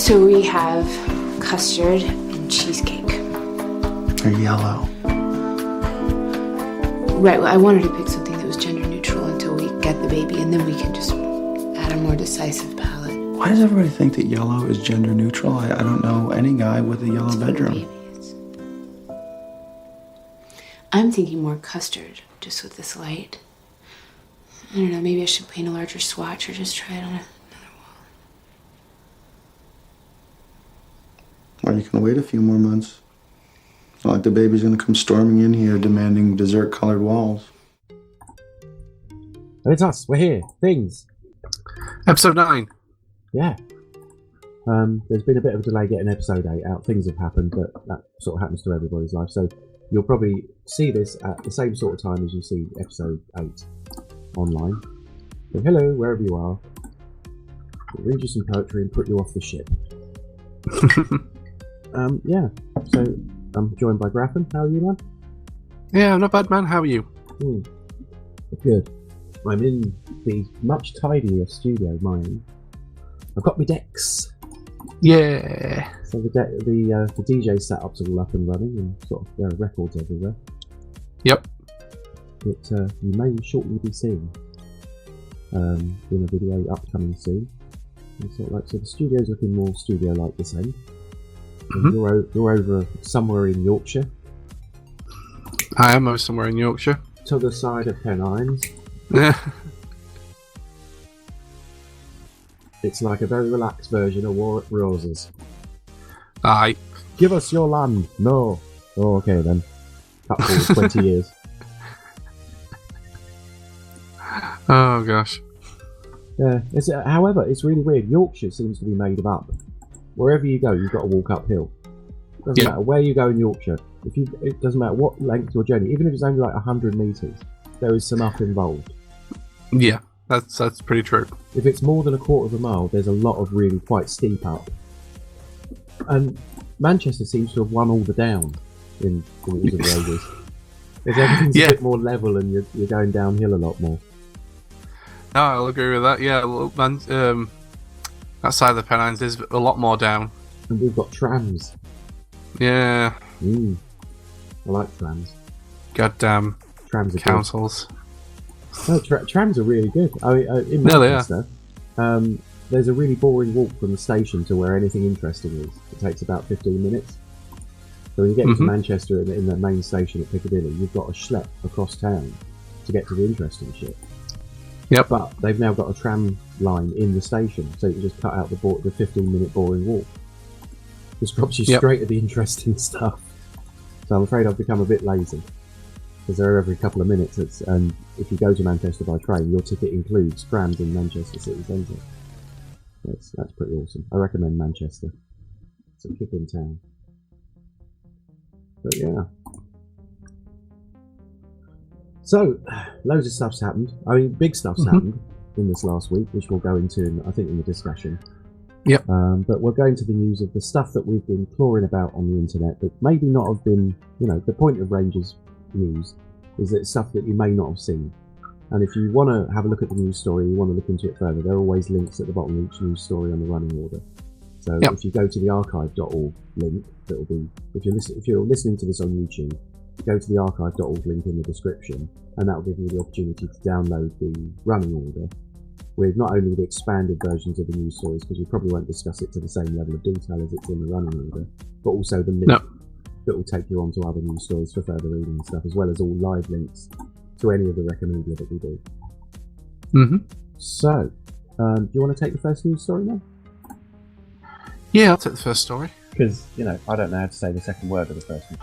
So we have custard and cheesecake. They're yellow. Right, well, I wanted to pick something that was gender neutral until we get the baby, and then we can just add a more decisive palette. Why does everybody think that yellow is gender neutral? I don't know any guy with a yellow bedroom. I'm thinking more custard, just with this light. I don't know, maybe I should paint a larger swatch or just try it on another wall. Or you can wait a few more months. It's not like the baby's gonna come storming in here demanding dessert-colored walls. It's us. We're here. Things. Episode 9. Yeah. There's been a bit of a delay getting episode 8 out. Things have happened, but that sort of happens to everybody's life. So you'll probably see this at the same sort of time as you see episode 8 online. So hello, wherever you are. We'll read you some poetry and put you off the ship. Yeah. So I'm joined by Graafen. How are you, man? Yeah, not bad, man. How are you? Good. I'm in the much tidier studio, mine. I've got my decks. Yeah. So the DJ setup's all up and running, and sort of there are records everywhere. Yep. That you may shortly be seeing in a video upcoming soon. And sort of like, so the studio's looking more studio-like this end. And you're over somewhere in Yorkshire. I am over somewhere in Yorkshire. To the side of Pennines. It's like a very relaxed version of War at Roses. Aye. Give us your land. No. Oh, okay then. Cut forward 20 years. Oh gosh. Yeah. However, it's really weird. Yorkshire seems to be made up. Wherever you go, you've got to walk uphill. Doesn't matter where you go in Yorkshire. It doesn't matter what length your journey, even if it's only like 100 metres, there is some up involved. Yeah, that's pretty true. If it's more than a quarter of a mile, there's a lot of really quite steep up. And Manchester seems to have won all the down in the wars of roses. Because everything's a bit more level and you're going downhill a lot more. No, I'll agree with that. Yeah, well, man, that side of the Pennines is a lot more down. And we've got trams. Yeah. I like trams. Goddamn trams are councils. Good. No, trams are really good. In Manchester, there's a really boring walk from the station to where anything interesting is. It takes about 15 minutes. So when you get to Manchester in the main station at Piccadilly, you've got to schlep across town to get to the interesting shit. Yep. But they've now got a tram line in the station, so you can just cut out the 15-minute boring walk. Just drops you straight to the interesting stuff. So I'm afraid I've become a bit lazy. Because they're every couple of minutes, and if you go to Manchester by train, your ticket includes trams in Manchester city centre. That's pretty awesome. I recommend Manchester. It's a kick in town. But yeah. So, loads of stuff's happened. I mean, big stuff's happened in this last week, which we'll go into, I think, in the discussion. Yep. But we'll go into the news of the stuff that we've been clawing about on the internet that maybe not have been, the point of Ranger's news is that it's stuff that you may not have seen. And if you want to have a look at the news story, you want to look into it further, there are always links at the bottom of each news story on the running order. So if you go to the archive.org link, that will be, if you're listening to this on YouTube, go to the archive.org link in the description, and that will give you the opportunity to download the running order with not only the expanded versions of the news stories, because we probably won't discuss it to the same level of detail as it's in the running order, but also the link that will take you on to other news stories for further reading and stuff, as well as all live links to any of the Recomedia that we do. So, do you want to take the first news story now? Yeah, I'll take the first story. Because, I don't know how to say the second word of the first one.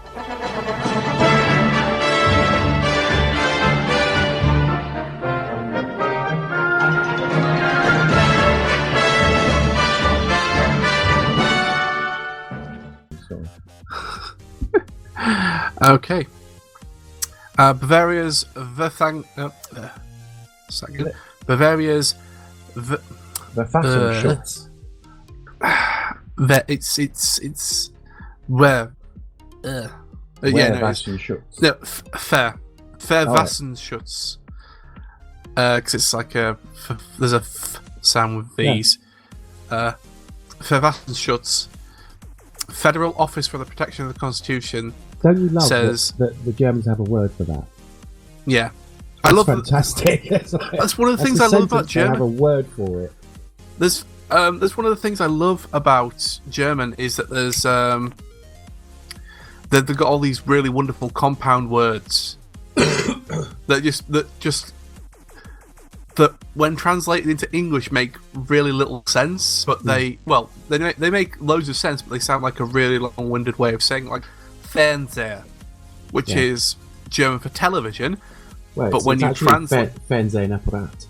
Okay. Bavaria's Bavaria's fashion shots. It's where fashion shots. No, fair Wassenschutz. Because it's like there's a sound with these. Verfassungsschutz, Federal Office for the Protection of the Constitution. Don't you love says that the Germans have a word for that? Yeah, That's I love fantastic. That's one of the things I love about German. They have a word for it. There's one of the things I love about German is that there's they've got all these really wonderful compound words that when translated into English make really little sense, but they make loads of sense, but they sound like a really long-winded way of saying, like Fernseher, which is German for television. Well, but when you translate Fernsehapparat,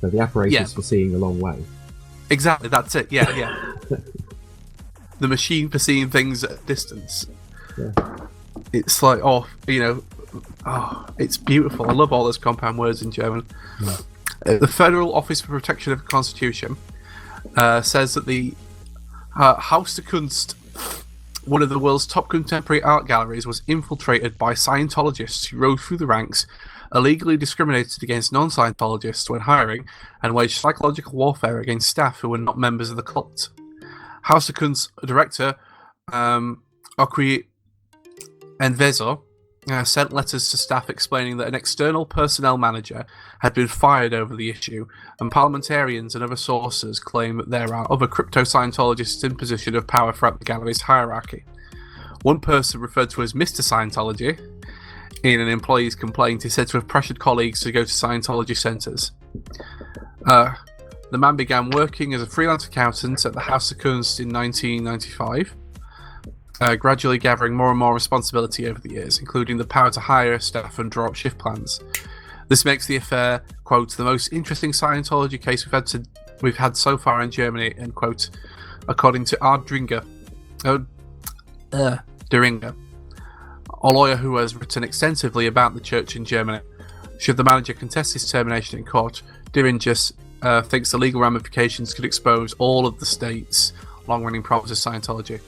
so the apparatus for seeing a long way. Exactly, that's it. Yeah. The machine for seeing things at a distance. Yeah. It's like, it's beautiful. I love all those compound words in German. Yeah. The Federal Office for Protection of the Constitution says that the Haus der Kunst, one of the world's top contemporary art galleries, was infiltrated by Scientologists who rose through the ranks, illegally discriminated against non-Scientologists when hiring, and waged psychological warfare against staff who were not members of the cult. Haus der Kunst director Okwi Envezo sent letters to staff explaining that an external personnel manager had been fired over the issue, and parliamentarians and other sources claim that there are other crypto-Scientologists in position of power throughout the gallery's hierarchy. One person, referred to as Mr. Scientology, in an employee's complaint, is said to have pressured colleagues to go to Scientology centres. The man began working as a freelance accountant at the Haus der Kunst in 1995, gradually gathering more and more responsibility over the years, including the power to hire staff and draw up shift plans. This makes the affair, quote, the most interesting Scientology case we've had so far in Germany, end quote, according to R4nger5, a lawyer who has written extensively about the church in Germany. Should the manager contest his termination in court, Deringer thinks the legal ramifications could expose all of the state's long-running problems with Scientology.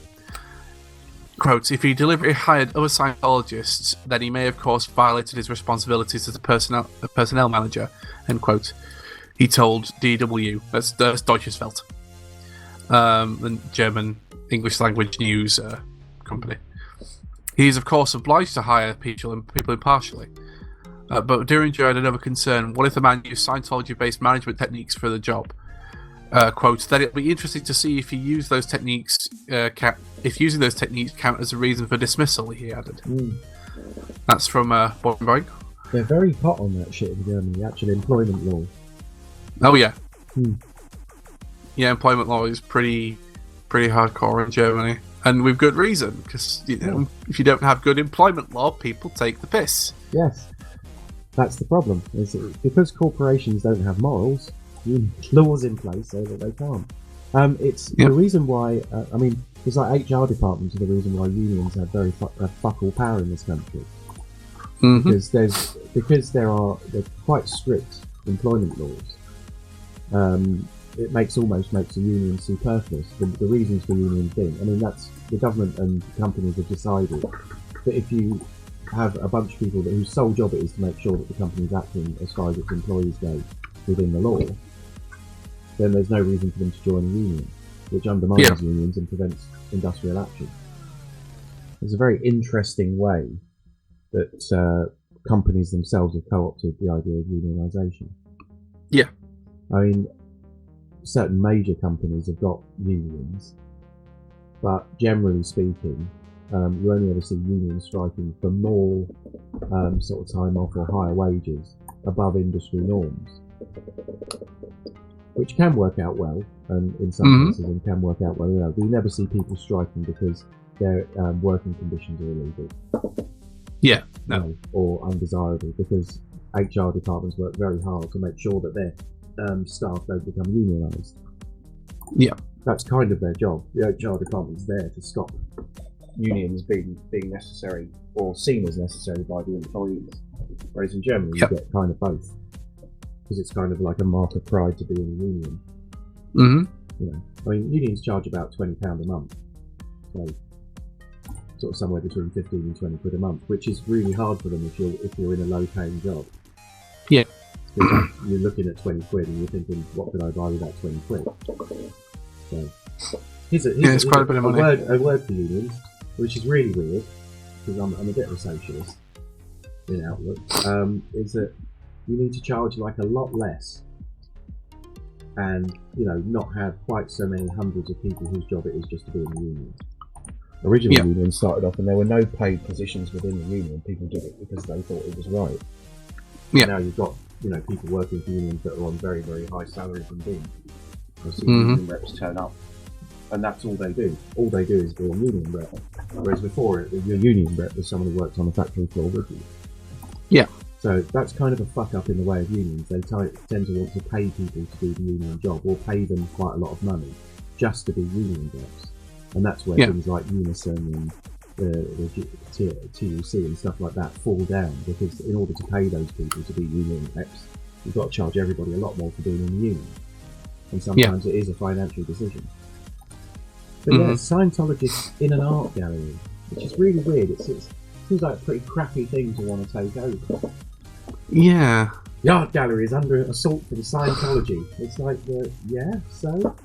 Quote, if he deliberately hired other Scientologists, then he may of course violated his responsibilities as a personnel manager, end quote. He told DW, that's Deutsches Welt, the German English language news company. He is of course obliged to hire people impartially. But Deringer had another concern. What if the man used Scientology-based management techniques for the job? Quote, then it'll be interesting to see if he used those techniques, if using those techniques count as a reason for dismissal, he added. That's from Boing Boing. They're very hot on that shit in Germany, actually, employment law. Oh, yeah. Yeah, employment law is pretty hardcore in Germany. And with good reason, because if you don't have good employment law, people take the piss. Yes. That's the problem. Because corporations don't have morals, laws in place so that they can't. The reason why, it's like HR departments are the reason why unions have very fuck all power in this country. Mm-hmm. Because they're quite strict employment laws. It almost makes a union superfluous. The reasons for unions being, that's the government and companies have decided that if you have a bunch of people whose sole job it is to make sure that the company's acting as far as its employees go within the law, then there's no reason for them to join a union, which undermines unions and prevents industrial action. It's a very interesting way that companies themselves have co-opted the idea of unionisation. Yeah. Certain major companies have got unions, but generally speaking, you only ever see unions striking for more sort of time off or higher wages above industry norms, which can work out well, and in some cases, and can work out well. But you never see people striking because their working conditions are illegal. Yeah, no. Or undesirable, because HR departments work very hard to make sure that their staff don't become unionised. Yeah. That's kind of their job. The HR department's there to stop unions being necessary or seen as necessary by the employees. Whereas in Germany, you get kind of both. Because it's kind of like a mark of pride to be in a union. Mm-hmm. Unions charge about £20 a month. So, sort of somewhere between 15 and 20 quid a month, which is really hard for them if you're in a low-paying job. Yeah. You're looking at 20 quid and you're thinking, what could I buy with that 20 quid? So it's quite a bit of money. A word for unions, which is really weird because I'm a bit of a socialist in outlook. Is that you need to charge like a lot less, and not have quite so many hundreds of people whose job it is just to be in the union. Originally, unions started off, and there were no paid positions within the union. People did it because they thought it was right. Yeah. Now you've got people working for unions that are on very, very high salaries indeed. I've seen union reps turn up, and that's all they do. All they do is be a union rep. Whereas before, your union rep was someone who worked on the factory floor with you. Yeah. So that's kind of a fuck up in the way of unions. They tend to want to pay people to do the union job, or pay them quite a lot of money just to be union reps. And that's where things like Unison and the TUC and stuff like that fall down, because in order to pay those people to be union reps, you've got to charge everybody a lot more for being in the union. And sometimes it is a financial decision. But Scientologists in an art gallery, which is really weird. It seems like a pretty crappy thing to want to take over. Yeah. The art gallery is under assault from Scientology. It's like, so?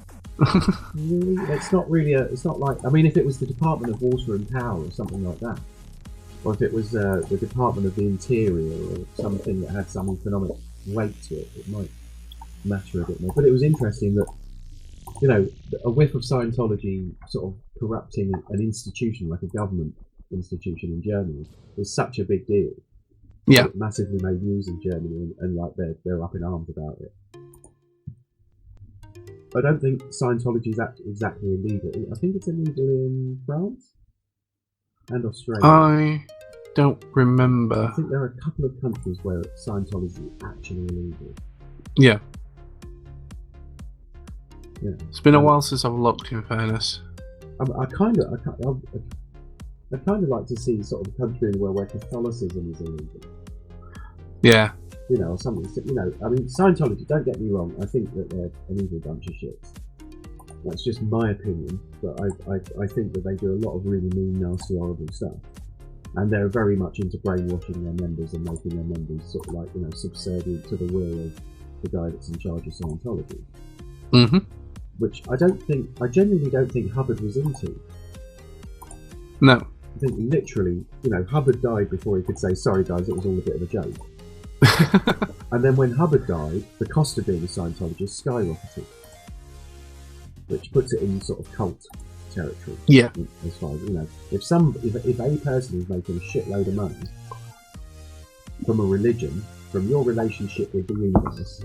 Really? It's not really it's not like, I mean, if it was the Department of Water and Power or something like that, or if it was the Department of the Interior or something that had some economic weight to it, it might matter a bit more. But it was interesting that, a whiff of Scientology sort of corrupting an institution like a government institution in Germany was such a big deal. Yeah. It massively made news in Germany, and like they're up in arms about it. I don't think Scientology is exactly illegal. I think it's illegal in France and Australia. I don't remember. I think there are a couple of countries where Scientology is actually illegal. Yeah. Yeah. It's been a while since I've looked, in fairness. I kind of like to see sort of a country where Catholicism is illegal. Yeah. Or something. I mean, Scientology, don't get me wrong, I think that they're an evil bunch of shits. That's just my opinion, but I think that they do a lot of really mean, nasty, horrible stuff. And they're very much into brainwashing their members and making their members sort of like, subservient to the will of the guy that's in charge of Scientology. Mm-hmm. Which I genuinely don't think Hubbard was into. No. I think literally, Hubbard died before he could say, sorry guys, it was all a bit of a joke. And then when Hubbard died, the cost of being a Scientologist skyrocketed, which puts it in sort of cult territory. Yeah. As far as if a person is making a shitload of money from a religion, from your relationship with the universe,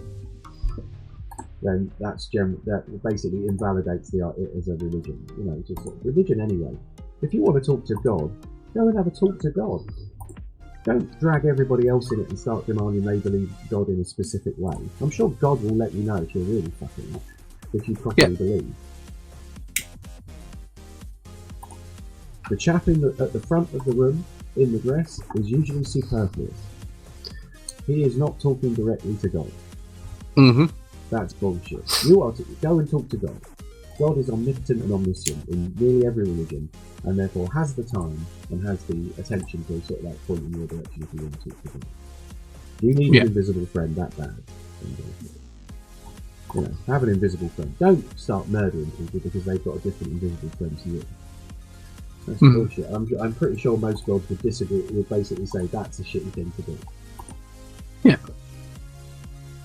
then that basically invalidates it as a religion. It's just religion anyway. If you want to talk to God, go and have a talk to God. Don't drag everybody else in it and start demanding they believe God in a specific way. I'm sure God will let you know if you're really fucking up, if you properly believe. The chap at the front of the room in the dress is usually superfluous. He is not talking directly to God. Mm-hmm. That's bullshit. You are to go and talk to God. God is omnipotent and omniscient in nearly every religion, and therefore has the time and has the attention to sort of like point in your direction if you want to talk to God. You need an invisible friend that bad. Have an invisible friend. Don't start murdering people because they've got a different invisible friend to you. That's bullshit. I'm pretty sure most gods would disagree. Would basically say that's a shitty thing to do. Yeah.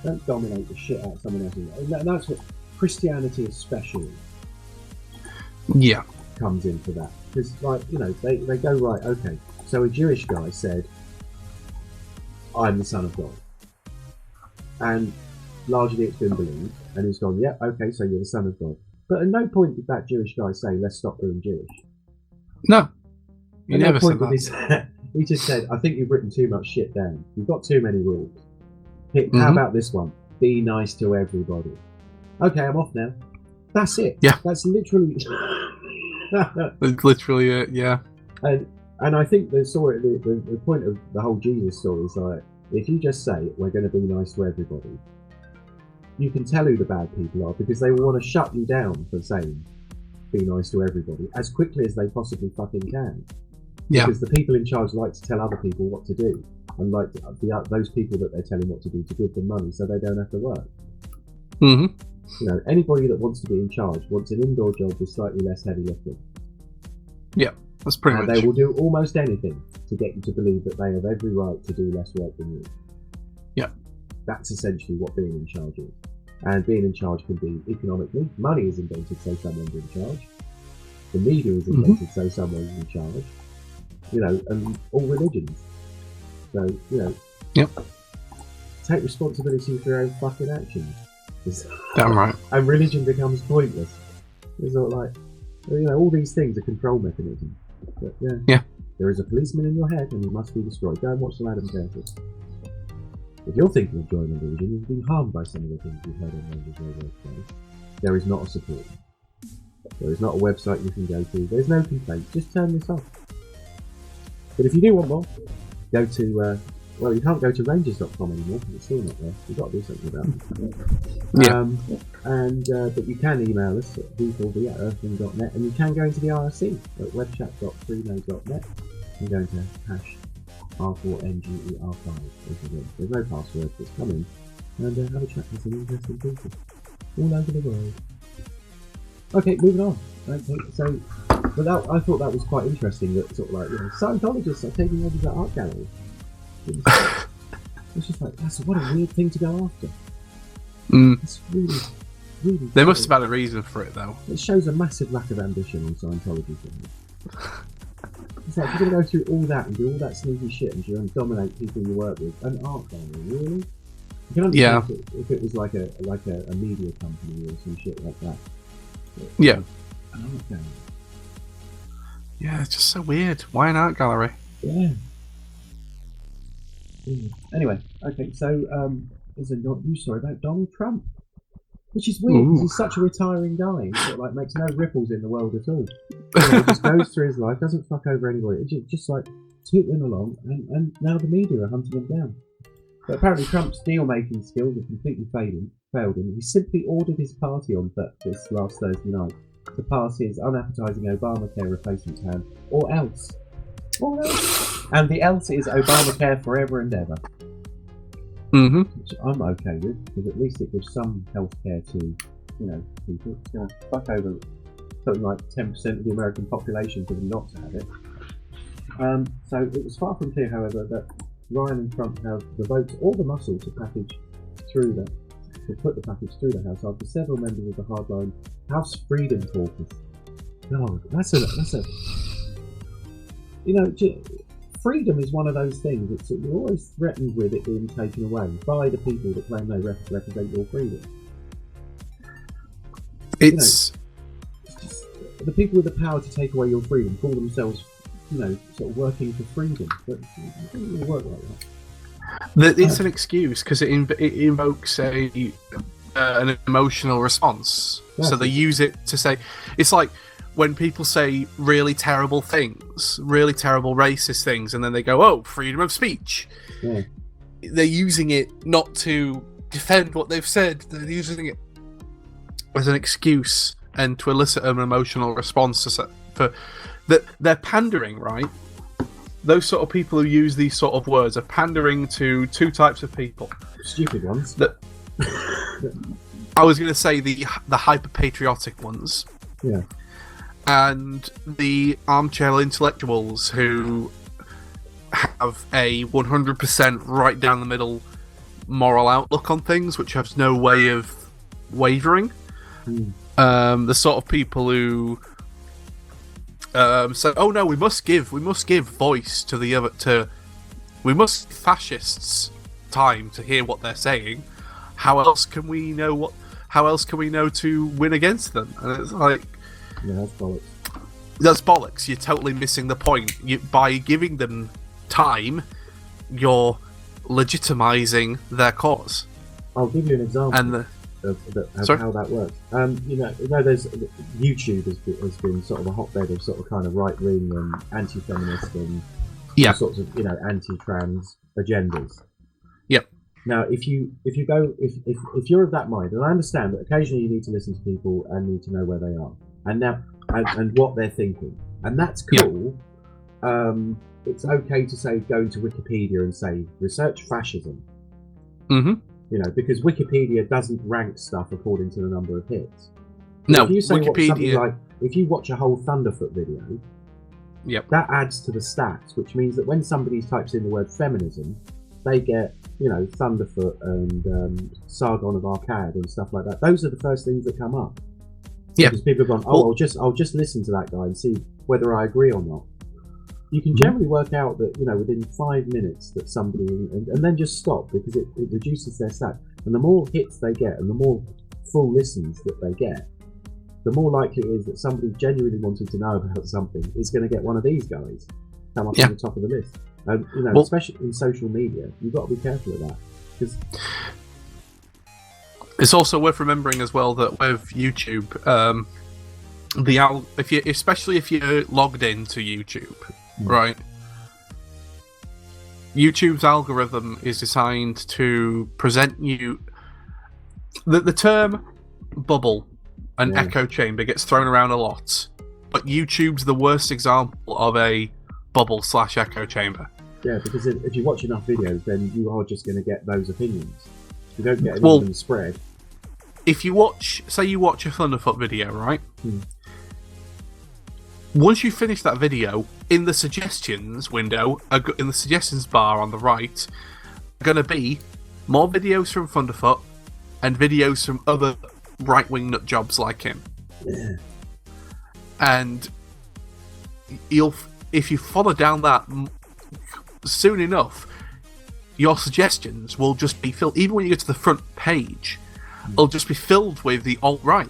Don't dominate the shit out of someone else's. And that's what Christianity especially comes into that. Because, they go, right, okay, so a Jewish guy said, I'm the son of God. And largely it's been believed, and he's gone, yeah, okay, so you're the son of God. But at no point did that Jewish guy say, let's stop being Jewish. No. He never said that. He just said, I think you've written too much shit down. You've got too many rules. How about this one? Be nice to everybody. Okay, I'm off now. That's it. Yeah. That's literally... It's literally it, yeah. And I think the point of the whole Jesus story is like, if you just say, we're going to be nice to everybody, you can tell who the bad people are, because they will want to shut you down for saying, be nice to everybody, as quickly as they possibly fucking can. Yeah. Because the people in charge like to tell other people what to do, and like those people that they're telling what to do to give them money so they don't have to work. Mm-hmm. You know, anybody that wants to be in charge wants an indoor job with slightly less heavy lifting. Yeah, that's pretty And much. they will do almost anything to get you to believe that they have every right to do less work than you. Yeah. That's essentially what being in charge is. And being in charge can be economically. Money is invented so someone's in charge. The media is invented so someone's in charge. You know, and all religions. So, you know, Yep. take responsibility for your own fucking actions. Damn right. And religion becomes pointless. It's not like, you know, all these things are control mechanisms. But Yeah. There is a policeman in your head and he must be destroyed. Go and watch the Adam Curtis. If you're thinking of joining religion, you've been harmed by some of the things you've heard on Rangers Radio today. There is not a support. There is not a website you can go to. There's no complaint. Just turn this off. But if you do want more, go to, well, you can't go to rangers.com anymore because it's still not there. You've got to do something about it. But you can email us at v4v@r4nger5.net, and you can go into the IRC at webchat.freenode.net and go into hash R4nger5. There's no password, just come in and have a chat with some interesting people all over the world. Okay, moving on. Okay, so, but that, I thought that was quite interesting that sort of like, you know, Scientologists are taking over the art gallery. It's just like, what a weird thing to go after. It's really, really. They must have had a reason for it, though. It shows a massive lack of ambition on Scientology. It's like, you're going to go through all that and do all that sneaky shit and you're going to dominate people you work with. An art gallery, really? You can understand if it was like a media company or some shit like that. But, Yeah. An art gallery. Yeah, it's just so weird. Why an art gallery? Yeah. Anyway, okay, so there's a news story about Donald Trump, which is weird because he's such a retiring guy. He sort of like makes no ripples in the world at all. You know, he just goes through his life, doesn't fuck over anybody. It's just like tooting along, and now the media are hunting him down. But apparently Trump's deal-making skills have completely failed him. He simply ordered his party on this last Thursday night to pass his unappetising Obamacare replacement plan, or else. And the else is Obamacare forever and ever. Which I'm okay with, because at least it gives some healthcare to, you know, people. It's going to fuck over something like 10% of the American population for them not to have it. So it was far from clear, however, that Ryan and Trump have the votes or the muscle to put the package through the House after several members of the hardline House Freedom Caucus. God, that's a you know, freedom is one of those things that you're always threatened with it being taken away by the people that claim they represent your freedom. It's, just, the people with the power to take away your freedom call themselves, you know, sort of working for freedom, but it doesn't really work like that. It's an excuse because it invokes an emotional response. Yeah. So they use it to say, it's like when people say really terrible things, really terrible racist things, and then they go, "Oh, freedom of speech." Yeah. They're using it not to defend what they've said. They're using it as an excuse and to elicit an emotional response for that. They're pandering, right? Those sort of people who use these sort of words are pandering to two types of people. Stupid ones. That I was going to say the hyper patriotic ones. Yeah. And the armchair intellectuals who have a 100% right down the middle moral outlook on things, which has no way of wavering. The sort of people who say, "Oh no, we must give voice to the other. We must give fascists time to hear what they're saying. How else can we know to win against them?" And it's like, yeah, that's bollocks. That's bollocks. You're totally missing the point. By giving them time, you're legitimizing their cause. I'll give you an example of how that works. You know, there's YouTube has been sort of a hotbed of sort of kind of right wing and anti-feminist and all sorts of, you know, anti-trans agendas. Yep. Now, if you're of that mind, and I understand that occasionally you need to listen to people and need to know where they are and what they're thinking, and that's cool. Yep. It's okay to say go to Wikipedia and say research fascism. You You know, because Wikipedia doesn't rank stuff according to the number of hits. No, if you say something Wikipedia. like, if you watch a whole Thunderfoot video, Yep. that adds to the stats, which means that when somebody types in the word feminism, they get, you know, Thunderfoot and Sargon of Akkad and stuff like that. Those are the first things that come up. Yeah. Because people have gone, oh, I'll just listen to that guy and see whether I agree or not. You can generally work out that, you know, within 5 minutes that somebody, and then just stop, because it reduces their stats. And the more hits they get and the more full listens that they get, the more likely it is that somebody genuinely wanting to know about something is going to get one of these guys come up on the top of the list. And, you know, especially in social media, you've got to be careful of that. Because it's also worth remembering as well that with YouTube, especially if you're logged into YouTube, right? YouTube's algorithm is designed to present you the term bubble and echo chamber gets thrown around a lot, but YouTube's the worst example of a bubble/echo chamber. Yeah, because if you watch enough videos, then you are just going to get those opinions. You don't get any of them spread. If you watch, say you watch a Thunderfoot video, right? Once you finish that video, in the suggestions window, in the suggestions bar on the right, are going to be more videos from Thunderfoot and videos from other right-wing nut jobs like him. Yeah. And if you follow down that, soon enough, your suggestions will just be filled. Even when you get to the front page, it'll just be filled with the alt-right.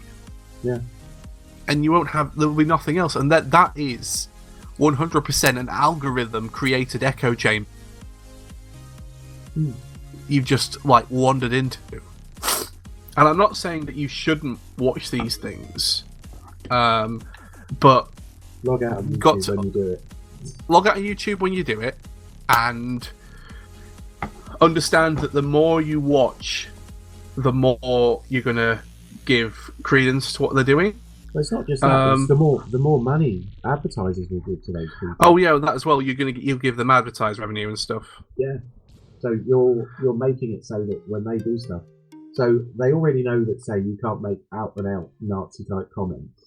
Yeah. And you won't have, there will be nothing else. And that is 100% an algorithm-created echo chamber you've just, like, wandered into. And I'm not saying that you shouldn't watch these things, but log out of YouTube when you do it. Log out of YouTube when you do it, and understand that the more you watch, the more you're gonna give credence to what they're doing. Well, it's not just that; it's the more money advertisers will give to those people. Oh yeah, that as well. You'll give them advertised revenue and stuff. Yeah, so you're making it so that when they do stuff, so they already know that, say, you can't make out and out Nazi type comments,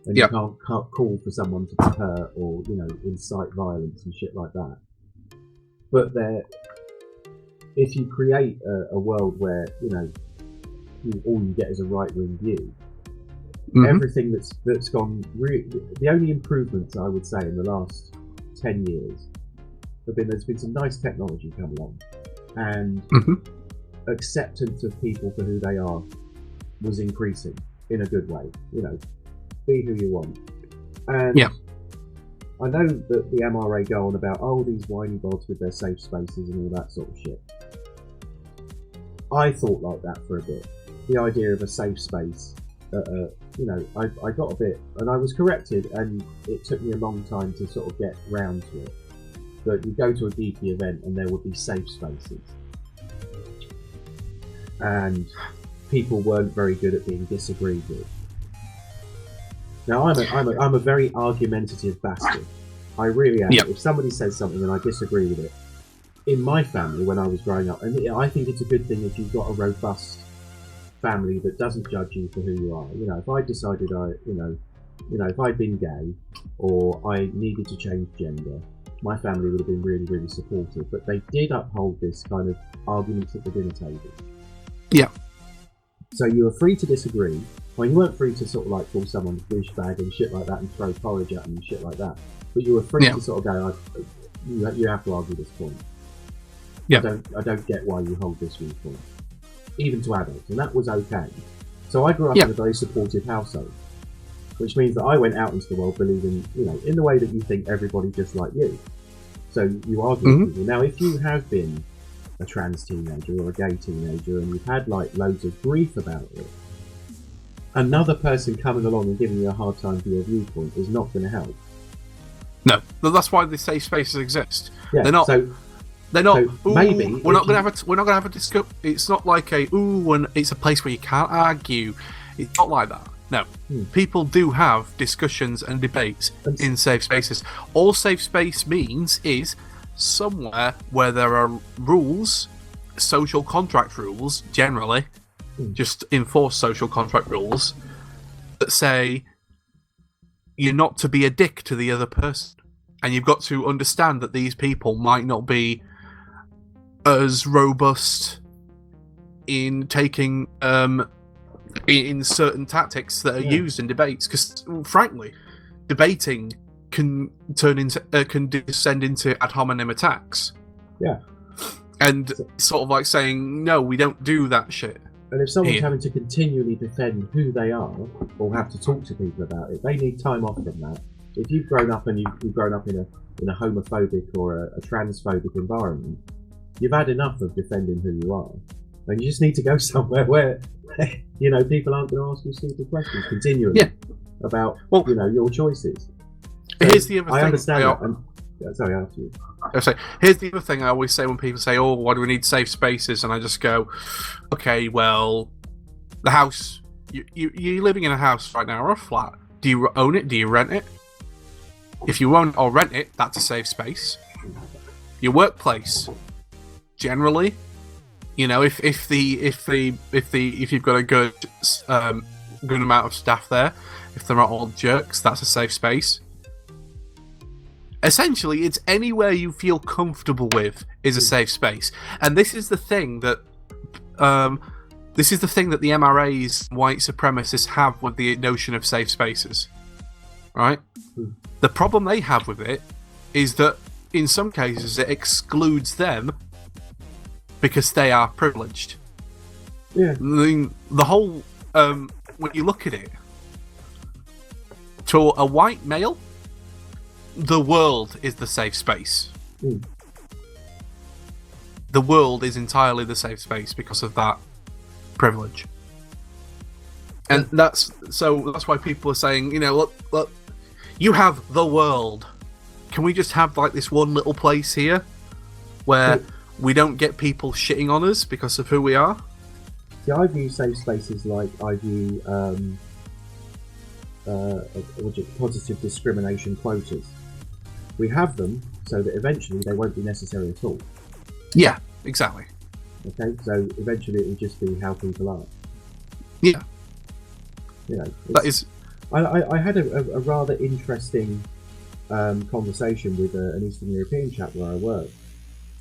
and you can't call for someone to be hurt or, you know, incite violence and shit like that. But if you create a world where, you know, all you get is a right-wing view, everything that's gone the only improvements I would say in the last 10 years have been, there's been some nice technology come along, and acceptance of people for who they are was increasing in a good way. You know, be who you want. And I know that the MRA go on about, oh, these whiny bods with their safe spaces and all that sort of shit. I thought like that for a bit. The idea of a safe space, you know, I got a bit, and I was corrected, and it took me a long time to sort of get round to it. But you go to a geeky event and there would be safe spaces. And people weren't very good at being disagreed with. Now I'm a very argumentative bastard. I really am. If somebody says something and I disagree with it, in my family when I was growing up, and I think it's a good thing if you've got a robust family that doesn't judge you for who you are. You know, if I decided if I'd been gay or I needed to change gender, my family would have been really, really supportive. But they did uphold this kind of argument at the dinner table. Yeah. So you were free to disagree. Well, you weren't free to sort of like call someone a douchebag and shit like that and throw porridge at them and shit like that. But you were free to sort of go, you have to argue this point. Yeah. I don't get why you hold this viewpoint, even to adults, and that was okay. So I grew up in a very supportive household, which means that I went out into the world believing, you know, in the way that you think everybody just like you. So you argue with people. Now, if you have been a trans teenager or a gay teenager and you've had like loads of grief about it, another person coming along and giving you a hard time for your viewpoint is not going to help. No, that's why the safe spaces exist. Yeah, they're not. They're not. So maybe we're not going to have a discuss. It's not like when it's a place where you can't argue. It's not like that. No, people do have discussions and debates in safe spaces. All safe space means is somewhere where there are rules social contract rules generally. Just enforce social contract rules that say you're not to be a dick to the other person, and you've got to understand that these people might not be as robust in taking in certain tactics that are used in debates, because frankly debating can descend into ad hominem attacks, and sort of like saying no, we don't do that shit. And if someone's having to continually defend who they are or have to talk to people about it, they need time off from that. If you've grown up and you've grown up in a homophobic or a transphobic environment, you've had enough of defending who you are, and you just need to go somewhere where people aren't going to ask you stupid questions continually about your choices. So here's the other thing. I understand that. Sorry, after you. Here's the other thing I always say when people say, "Oh, why do we need safe spaces?" And I just go, "Okay, well, the house you're living in a house right now or a flat. Do you own it? Do you rent it? If you own or rent it, that's a safe space. Your workplace, generally, if you've got a good amount of staff there, if they're not all jerks, that's a safe space. Essentially, it's anywhere you feel comfortable with is a safe space, and this is the thing that the MRAs, white supremacists, have with the notion of safe spaces. Right? The problem they have with it is that in some cases it excludes them because they are privileged. Yeah. I mean, the whole when you look at it, to a white male, the world is the safe space. The world is entirely the safe space because of that privilege. And that's why people are saying, look, you have the world. Can we just have like this one little place here where we don't get people shitting on us because of who we are? See, I view safe spaces like I view positive discrimination quotas. We have them so that eventually they won't be necessary at all. Yeah, exactly. Okay, so eventually it will just be how people are. Yeah. That is. I had a rather interesting conversation with an Eastern European chap where I work,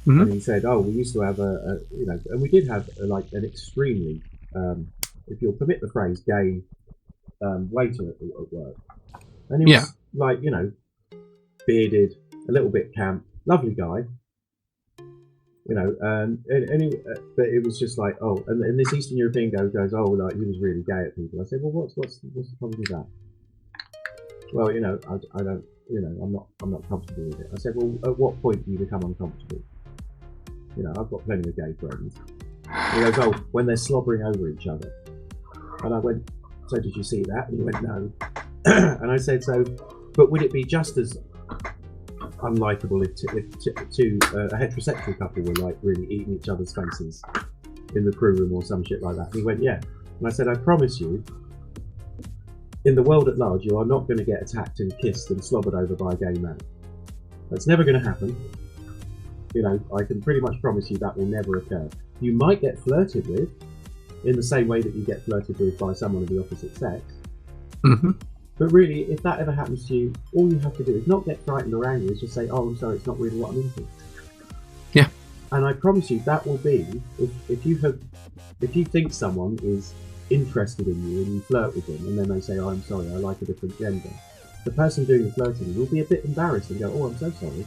and he said, "Oh, we used to have and we did have an extremely, if you'll permit the phrase, gay waiter at work, and he was bearded, a little bit camp, lovely guy, but it was just like, oh, and this Eastern European guy goes, oh, like he was really gay at people. I said, well, what's the problem with that? Well, I don't, I'm not comfortable with it. I said, well, at what point do you become uncomfortable? I've got plenty of gay friends. He goes, oh, when they're slobbering over each other. And I went, so did you see that? And he went, no. And I said, so, but would it be just as unlikable if a heterosexual couple were like really eating each other's faces in the crew room or some shit like that? And he went, yeah. And I said, I promise you, in the world at large, you are not going to get attacked and kissed and slobbered over by a gay man. That's never going to happen. I can pretty much promise you that will never occur. You might get flirted with in the same way that you get flirted with by someone of the opposite sex. Mm-hmm. But really, if that ever happens to you, all you have to do is not get frightened or angry, is just say, oh, I'm sorry, it's not really what I'm into. Yeah. And I promise you, that will be, if you think someone is interested in you and you flirt with them, and then they say, oh, I'm sorry, I like a different gender, the person doing the flirting will be a bit embarrassed and go, oh, I'm so sorry.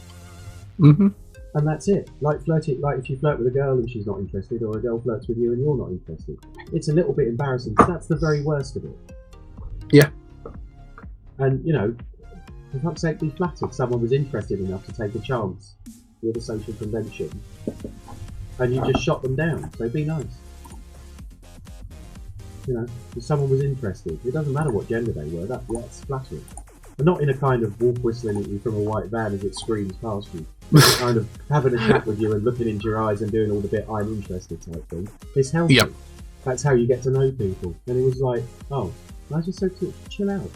Mm-hmm. And that's it. Like if you flirt with a girl and she's not interested, or a girl flirts with you and you're not interested, it's a little bit embarrassing. That's the very worst of it. Yeah. And, for fuck's sake, be flattered someone was interested enough to take a chance with a social convention, and you just shot them down. So be nice. If someone was interested, it doesn't matter what gender they were, that's flattering. But not in a kind of wolf whistling at you from a white van as it screams past you. Kind of having a chat with you and looking into your eyes and doing all the bit I'm interested type thing. It's healthy. Yep. That's how you get to know people. And it was like, oh, I just said to chill out.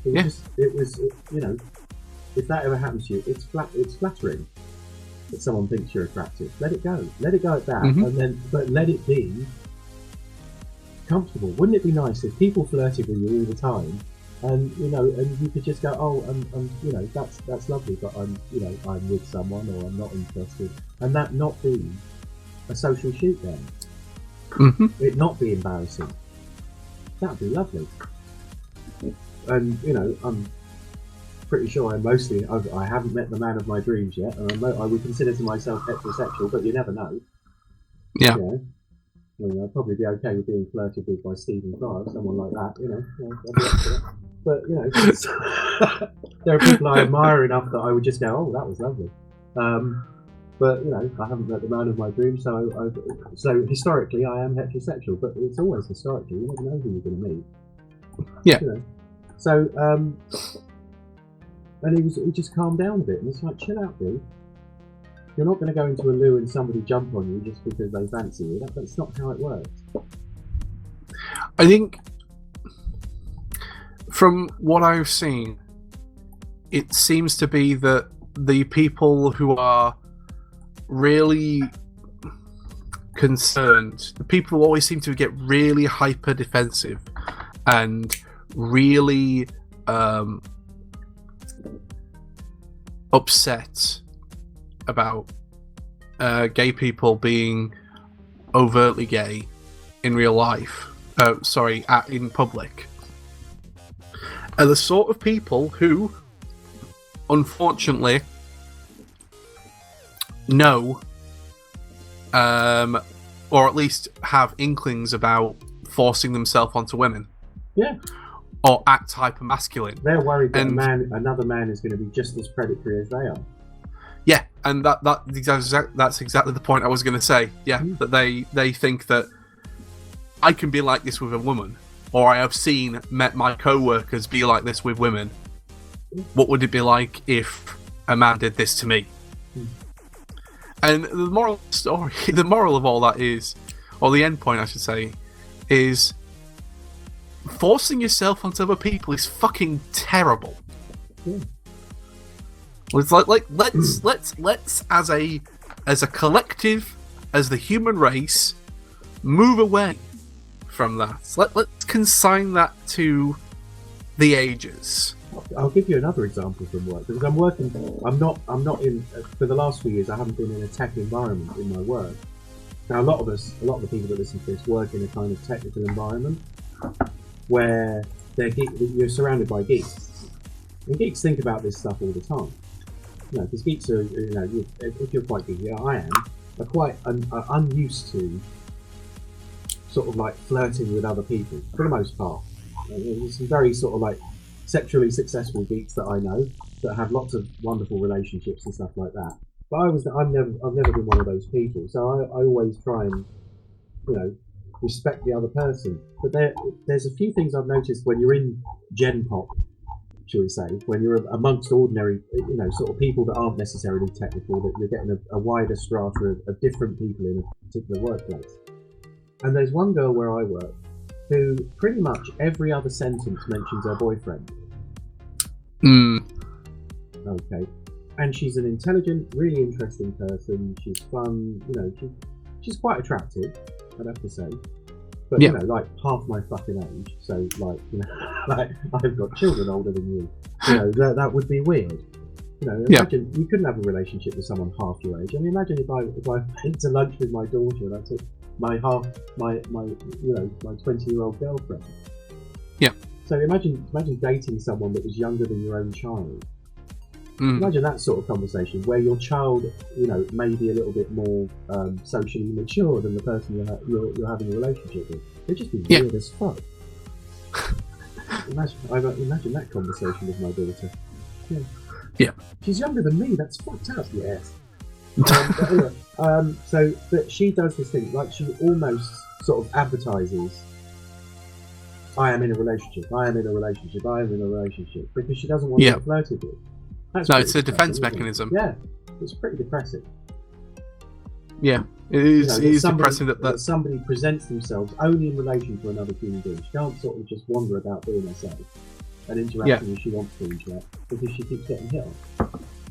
It was if that ever happens to you, it's flattering. that someone thinks you're attractive. Let it go. Let it go at that, but let it be comfortable. Wouldn't it be nice if people flirted with you all the time, and and you could just go, oh, that's lovely, but I'm with someone, or I'm not interested, and that not be a social shoot then. It not be embarrassing. That'd be lovely. And I'm pretty sure I haven't met the man of my dreams yet, and I would consider myself heterosexual, but you never know. Yeah. I'd probably be okay with being flirted with by Stephen Fry, someone like that. I'd be up for that. But there are people I admire enough that I would just go, oh, that was lovely. But I haven't met the man of my dreams, so historically I am heterosexual. But it's always historically. You never know who you're going to meet. Yeah. So and he just calmed down a bit, and it's like, chill out, dude. You're not going to go into a loo and somebody jump on you just because they fancy you. That's not how it works. I think, from what I've seen, it seems to be that the people who are really concerned, the people who always seem to get really hyper defensive and really upset about gay people being overtly gay in real life, in public, are the sort of people who, unfortunately, know, or at least have inklings about forcing themselves onto women. Yeah. Or act hyper masculine. They're worried that another man is going to be just as predatory as they are. Yeah, and that's exactly the point I was going to say. Yeah, that they think that I can be like this with a woman, or I have met my co-workers be like this with women. What would it be like if a man did this to me? And the moral story, the moral of all that is, or the end point I should say, is forcing yourself onto other people is fucking terrible. Yeah. It's like let's as a collective, as the human race, move away from that. Let's consign that to the ages. I'll give you another example from work, because I'm not in, for the last few years I haven't been in a tech environment in my work. Now a lot of the people that listen to this work in a kind of technical environment where you're surrounded by geeks. And geeks think about this stuff all the time. Because geeks are, if you're quite geeky, I am, are quite unused to sort of like flirting with other people, for the most part. There's some very sort of like sexually successful geeks that I know that have lots of wonderful relationships and stuff like that. But I've never been one of those people. So I always try and, respect the other person. But there's a few things I've noticed when you're in Gen Pop, shall we say, when you're amongst ordinary, sort of people that aren't necessarily technical, that you're getting a wider strata of different people in a particular workplace. And there's one girl where I work who pretty much every other sentence mentions her boyfriend. Okay. And she's an intelligent, really interesting person. She's fun, she's quite attractive, I'd have to say. But, like half my fucking age. So, like I've got children older than you. That would be weird. Imagine you couldn't have a relationship with someone half your age. I mean, imagine if I went to lunch with my daughter and I took my 20-year-old girlfriend. Yeah. So imagine dating someone that was younger than your own child. Imagine that sort of conversation where your child, may be a little bit more socially mature than the person you're having a relationship with. It'd just be weird as fuck. Imagine that conversation with my daughter. Yeah. She's younger than me. That's fucked up. Yes. But anyway, but she does this thing, like she almost sort of advertises, I am in a relationship, because she doesn't want to get flirted with. It's a defense mechanism. Yeah, it's pretty depressing. Yeah, it is depressing that somebody presents themselves only in relation to another human being. She can't sort of just wander about being herself and interacting as she wants to interact, because she keeps getting hit on.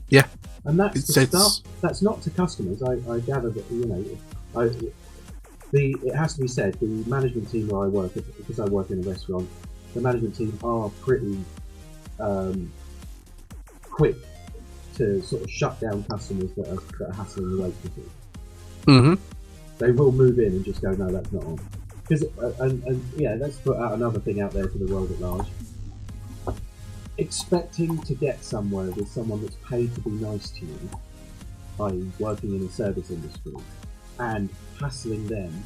Yeah. And that's the It's- stuff. That's not to customers. I gather that it has to be said. The management team where I work, because I work in a restaurant, the management team are pretty quick to sort of shut down customers that are hassling the waitresses. Mm-hmm. They will move in and just go, no, that's not on. Because and yeah, let's put out another thing out there to the world at large. Expecting to get somewhere with someone that's paid to be nice to you, i.e. working in a service industry, and hassling them,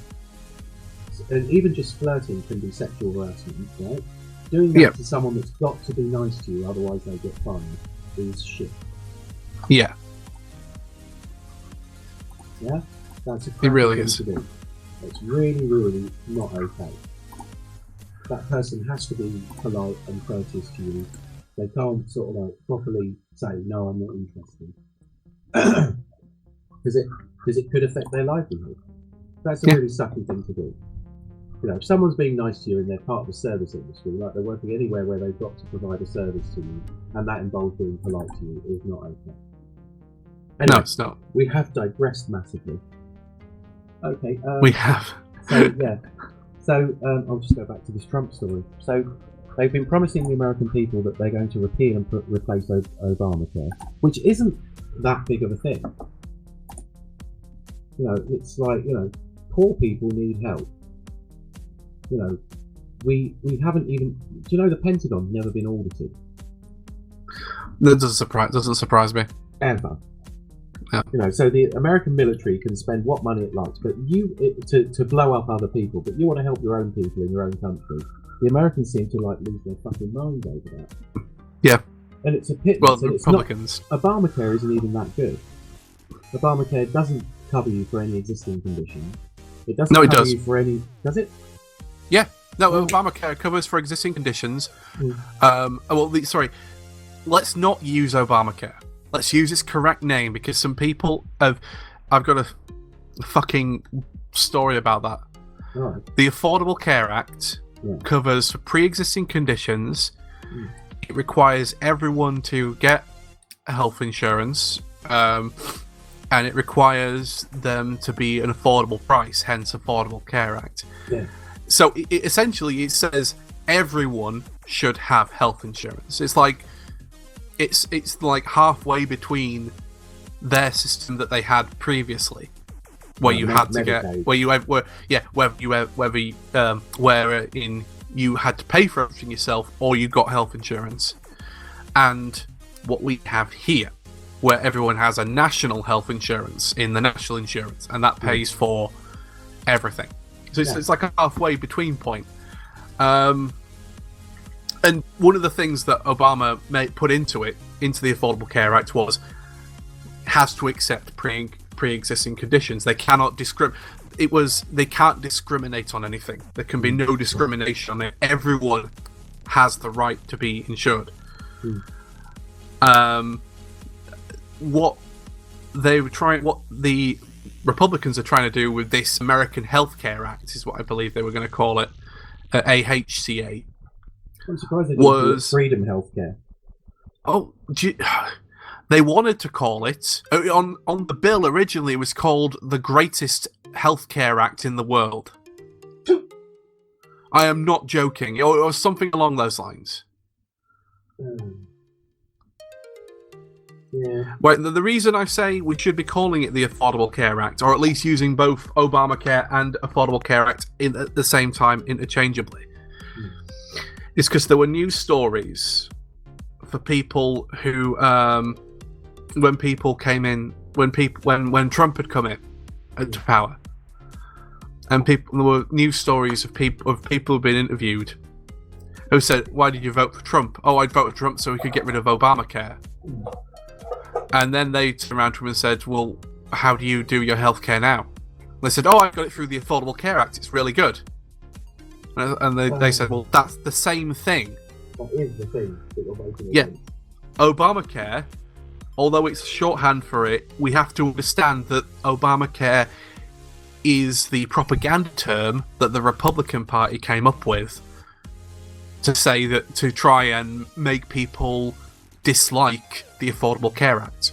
and even just flirting can be sexual harassment, right? Doing that to someone that's got to be nice to you, otherwise they get fined, is shit. Yeah. Yeah? That's a It really thing is. to do. It's really, really not okay. That person has to be polite and courteous to you. They can't sort of like properly say, no, I'm not interested. Because it could affect their livelihood. That's a really sucky thing to do. You know, if someone's being nice to you and they're part of the service industry, like they're working anywhere where they've got to provide a service to you, and that involves being polite to you, is not okay. Anyway, No, it's not. we have digressed massively. Okay. We have. So yeah. So I'll just go back to this Trump story. So they've been promising the American people that they're going to repeal and replace Obamacare, which isn't that big of a thing. You know, it's like, you know, poor people need help. You know, we haven't even. Do you know the Pentagon's never been audited? That doesn't surprise me. Ever. Yeah. You know, so the American military can spend what money it likes, but to blow up other people, but you want to help your own people in your own country. The Americans seem to like lose their fucking minds over that. Yeah. And it's a pittance. Well, the and it's Republicans. Obamacare isn't even that good. Obamacare doesn't cover you for any existing conditions. It doesn't No, it cover does. you for any. Does it? Yeah. No, Obamacare covers for existing conditions. Sorry. Let's not use Obamacare. Let's use its correct name, because some people have. I've got a fucking story about that. Right. The Affordable Care Act covers for pre-existing conditions. It requires everyone to get health insurance, and it requires them to be an affordable price, hence Affordable Care Act. Yeah. So essentially it says everyone should have health insurance. It's like halfway between their system that they had previously, where you had to get, wherein you had to pay for everything yourself, or you got health insurance, and what we have here, where everyone has a national health insurance in the national insurance, and that pays for everything. So it's like a halfway between point. And one of the things that Obama put into the Affordable Care Act has to accept pre-existing conditions. They cannot they can't discriminate on anything. There can be no discrimination on it. Everyone has the right to be insured. What the Republicans are trying to do with this American Health Care Act is what I believe they were going to call it, AHCA. I'm surprised they didn't call it Freedom Healthcare. They wanted to call it on the bill originally. It was called the Greatest Healthcare Act in the World. I am not joking, or something along those lines. Yeah. Well, the reason I say we should be calling it the Affordable Care Act, or at least using both Obamacare and Affordable Care Act at the same time interchangeably, is because there were news stories for people who, when Trump had come in into power, and there were news stories of people who've been interviewed who said, "Why did you vote for Trump?" "Oh, I'd vote for Trump so we could get rid of Obamacare." And then they turned around to him and said, "Well, how do you do your healthcare now?" And they said, "Oh, I got it through the Affordable Care Act. It's really good." And they said, "Well, that's the same thing." That is the thing that you're making. Yeah. Obamacare, although it's shorthand for it, we have to understand that Obamacare is the propaganda term that the Republican Party came up with to say that, to try and make people dislike the Affordable Care Act.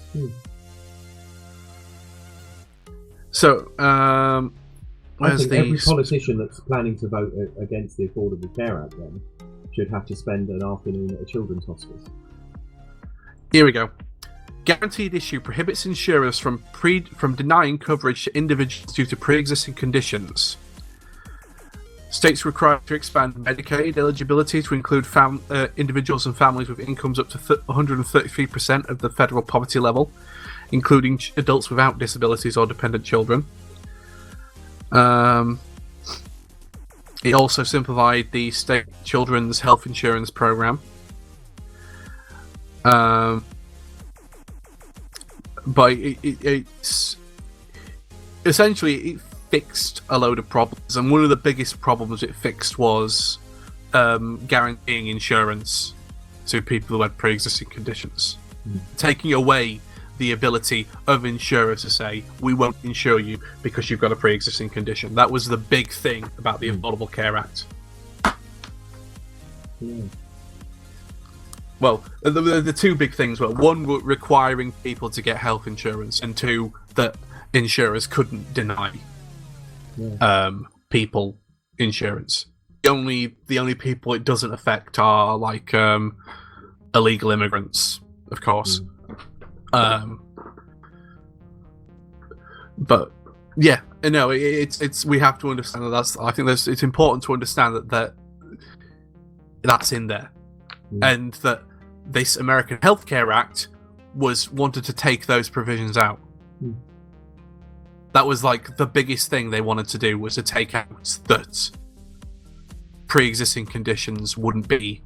So, I think every politician that's planning to vote against the Affordable Care Act then should have to spend an afternoon at a children's hospice. Here we go. Guaranteed issue prohibits insurers from denying coverage to individuals due to pre-existing conditions. States required to expand Medicaid eligibility to include individuals and families with incomes up to 133% of the federal poverty level, including adults without disabilities or dependent children. It also simplified the state children's health insurance program. But it's essentially it fixed a load of problems, and one of the biggest problems it fixed was guaranteeing insurance to people who had pre-existing conditions, taking away the ability of insurers to say, we won't insure you because you've got a pre-existing condition. That was the big thing about the Affordable Care Act. Well, the two big things were, one, requiring people to get health insurance, and two, that insurers couldn't deny people insurance. The only people it doesn't affect are like illegal immigrants, of course. But yeah, no, it's we have to understand that it's important to understand that that's in there, and that this American Health Care Act wanted to take those provisions out. That was like the biggest thing they wanted to do, was to take out that pre-existing conditions wouldn't be,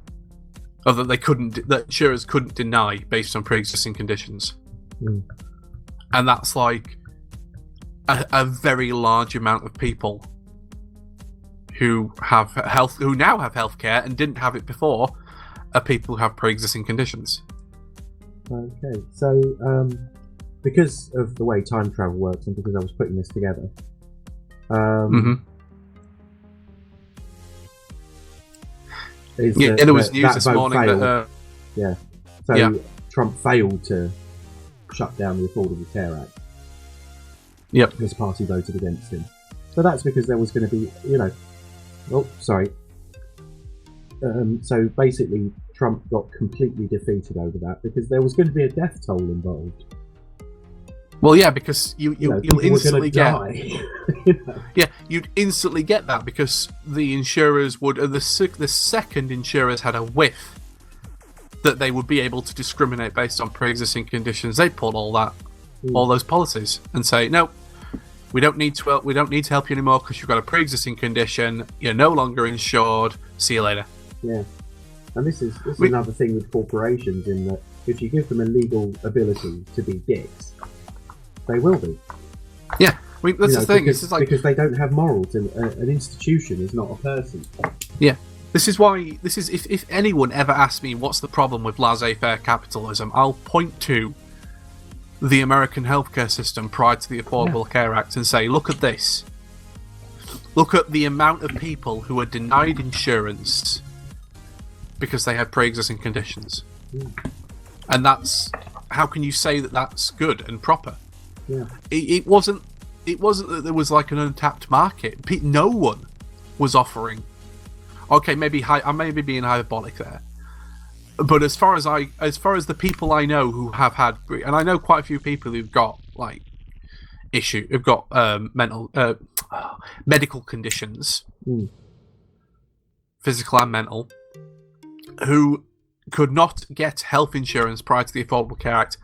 or that insurers couldn't deny based on pre-existing conditions. And that's like a very large amount of people who now have healthcare and didn't have it before, are people who have pre-existing conditions. Okay, so because of the way time travel works, and because I was putting this together, there was news this morning that Trump failed to shut down the Affordable Care Act. Yep. His party voted against him. So that's because there was going to be, so basically Trump got completely defeated over that because there was going to be a death toll involved. Well, yeah, because you'll instantly get you'd instantly get that, because the insurers would, the second insurers had a whiff that they would be able to discriminate based on pre-existing conditions, they'd pull all those policies and say, no, we don't need to help you anymore because you've got a pre-existing condition, you're no longer insured, see you later. Yeah, and this is another thing with corporations, in that if you give them a legal ability to be dicks, they will be. Yeah, that's the thing. Because they don't have morals, and an institution is not a person. Yeah, this is why. If anyone ever asks me what's the problem with laissez-faire capitalism, I'll point to the American healthcare system prior to the Affordable Care Act and say, look at this. Look at the amount of people who are denied insurance because they had pre-existing conditions. And how can you say that that's good and proper? Yeah. It wasn't that there was like an untapped market. No one was offering. Okay, I may be being hyperbolic there, but as far as the people I know who have had, and I know quite a few people who've got medical conditions, physical and mental, who could not get health insurance prior to the Affordable Care Act.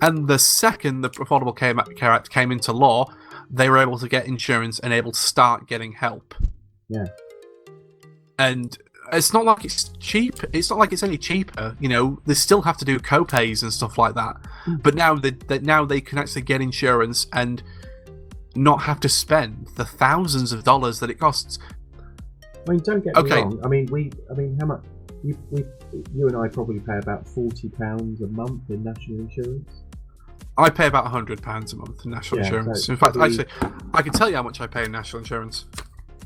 And the second the Affordable Care Act came into law, they were able to get insurance and able to start getting help. Yeah. And it's not like it's cheap. It's not like it's any cheaper. They still have to do co-pays and stuff like that. But now they can actually get insurance and not have to spend the thousands of dollars that it costs. I mean, don't get me wrong. I mean, how much? You and I probably pay about £40 a month in national insurance. I pay about £100 a month in national insurance. In fact, actually, I can tell you how much I pay in national insurance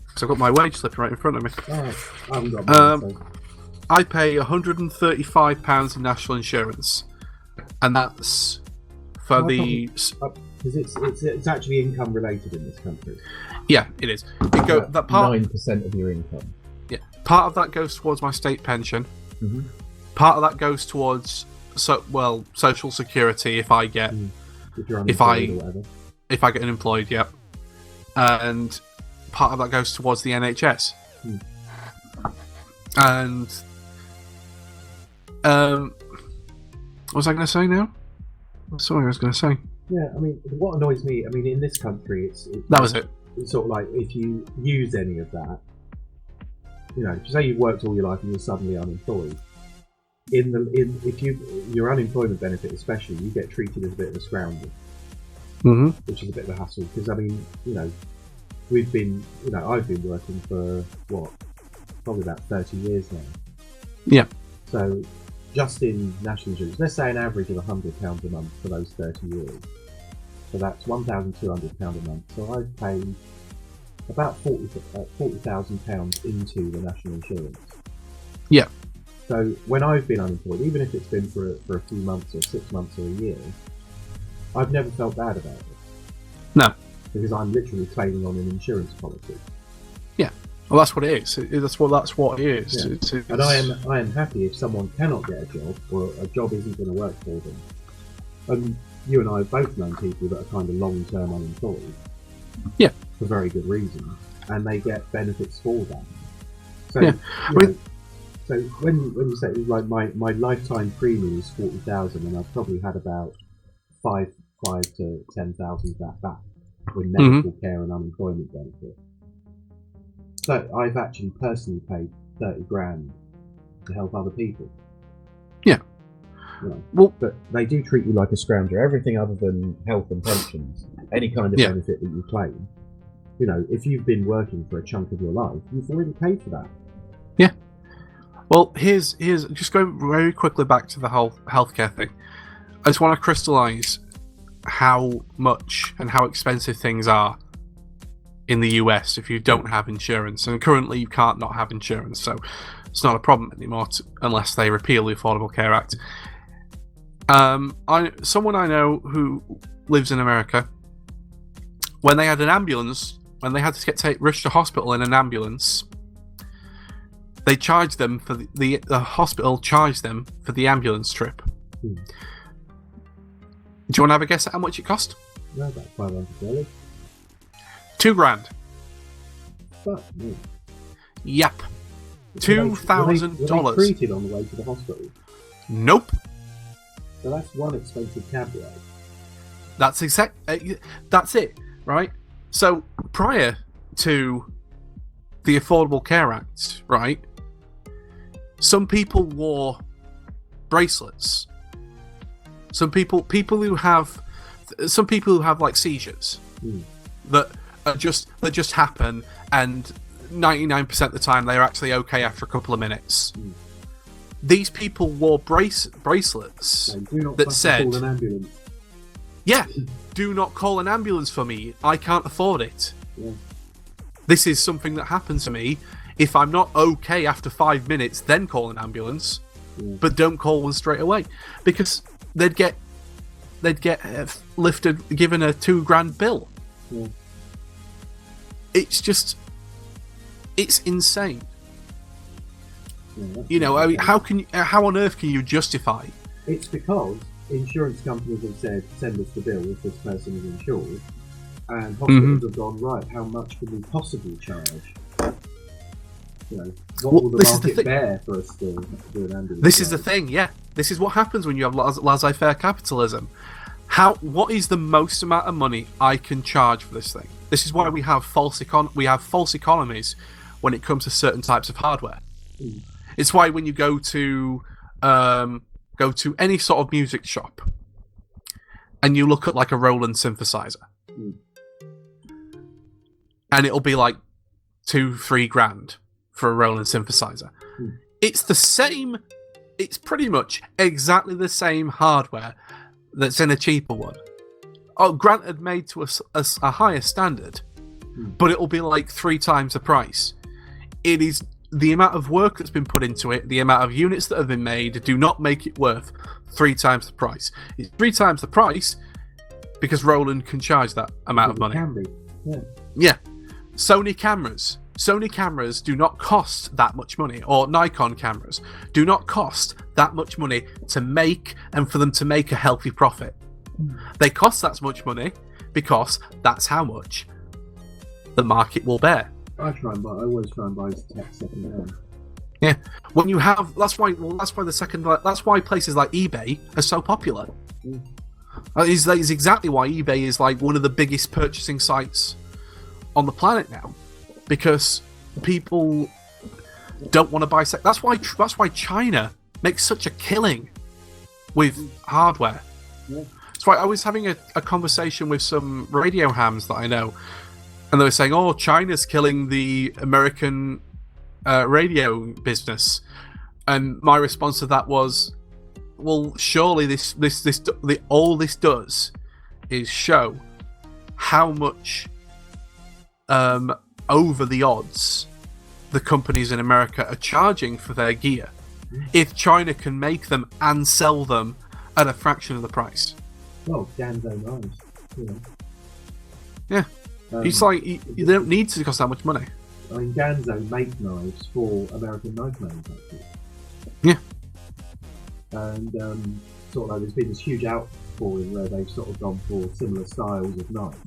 because I've got my wage slip right in front of me. Oh, I haven't got mine, I pay £135 in national insurance, and that's for because it's actually income related in this country. Yeah, it is. It go that part 9% of your income. Yeah, part of that goes towards my state pension. Mm-hmm. Part of that goes towards social security if I get If I get unemployed. Yep, and part of that goes towards the NHS. And what was I going to say now? Sorry, I was going to say. Yeah, I mean, what annoys me, I mean, in this country, it's that was it. It's sort of like if you use any of that, you know, say you've worked all your life and you're suddenly unemployed. If your unemployment benefit, especially, you get treated as a bit of a scrounger, which is a bit of a hassle. Because I mean, you know, I've been working for probably about 30 years now. Yeah. So just in national insurance, let's say an average of £100 a month for those 30 years. So that's £1,200 a month. So I've paid about £40,000 into the national insurance. Yeah. So when I've been unemployed, even if it's been for a few months or 6 months or a year, I've never felt bad about it. No. Because I'm literally claiming on an insurance policy. Yeah. Well, that's what it is. That's what it is. Yeah. It's... And I am happy if someone cannot get a job or a job isn't going to work for them. And you and I have both known people that are kind of long-term unemployed. Yeah. For very good reasons, and they get benefits for that. So, yeah. So when you say like my lifetime premium is 40,000, and I've probably had about 5 to 10,000 that back with medical care and unemployment benefit. So I've actually personally paid 30 grand to help other people. Yeah. You know, well, but they do treat you like a scrounger. Everything other than health and pensions, any kind of benefit that you claim. You know, if you've been working for a chunk of your life, you've already paid for that. Yeah. Well, here's just going very quickly back to the whole healthcare thing. I just want to crystallise how much and how expensive things are in the US if you don't have insurance. And currently you can't not have insurance, so it's not a problem anymore unless they repeal the Affordable Care Act. Someone I know who lives in America, when they had an ambulance, when they had to get rushed to hospital in an ambulance, they charged them for the hospital charged them for the ambulance trip. Do you want to have a guess at how much it cost? No, about $500. $2,000. Fuck me. Yep. $2,000. Were they treated on the way to the hospital? Nope. So that's one expensive cab ride. That's it, right? So prior to the Affordable Care Act, right, some people wore bracelets. Some people who have like seizures that just happen, and 99% of the time they're actually okay after a couple of minutes. These people wore bracelets that said, call an ambulance. "Yeah, do not call an ambulance for me. I can't afford it. Yeah. This is something that happened to me. If I'm not okay after 5 minutes, then call an ambulance, but don't call one straight away," because they'd get given a $2,000 bill. Yeah. It's insane. Yeah, you know, I mean, how on earth can you justify? It's because insurance companies have said, "Send us the bill if this person is insured," and hospitals have gone, right, how much can we possibly charge? You know, what will the market bear for us to do an ambulance? This is the thing, yeah. This is what happens when you have laissez-faire capitalism. What is the most amount of money I can charge for this thing? This is why we have false economies when it comes to certain types of hardware. It's why when you go to any sort of music shop and you look at like a Roland synthesizer, and it'll be like $2-3 grand for a Roland synthesizer. It's the same. It's pretty much exactly the same hardware that's in a cheaper one. Oh, granted, made to a higher standard, but it'll be like 3 times the price. It is the amount of work that's been put into it, the amount of units that have been made, do not make it worth 3 times the price. It's 3 times the price because Roland can charge that amount of money. It can be. Yeah. Yeah. Sony cameras do not cost that much money, or Nikon cameras do not cost that much money to make and for them to make a healthy profit. They cost that much money because that's how much the market will bear. I always try and buy tech second hand. Yeah, when you have that's why places like eBay are so popular. Is exactly why eBay is like one of the biggest purchasing sites on the planet now, because people don't want to buy. That's why China makes such a killing with hardware. Yeah. That's why I was having a conversation with some radio hams that I know, and they were saying, "Oh, China's killing the American radio business," and my response to that was, "Well, surely all this does is show how much over the odds the companies in America are charging for their gear if China can make them and sell them at a fraction of the price." Well, Ganzo knives, you know. Yeah. It's like, you don't need to cost that much money. I mean, Ganzo make knives for American knife manufacturers. Yeah. And sort of like there's been this huge outpouring where they've sort of gone for similar styles of knife,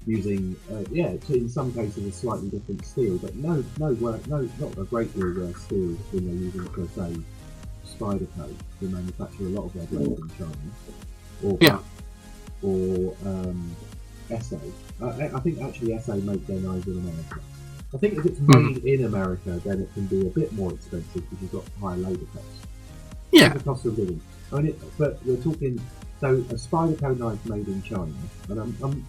using, in some cases a slightly different steel, but not a great deal worse steel than they're using for, say, Spyderco, who manufacture a lot of their blades in China, or SA. I think actually SA make their knives in America. I think if it's made in America, then it can be a bit more expensive because you've got higher labour costs. Yeah. The cost of living. I mean, but we're talking, so a Spyderco knife made in China, and I'm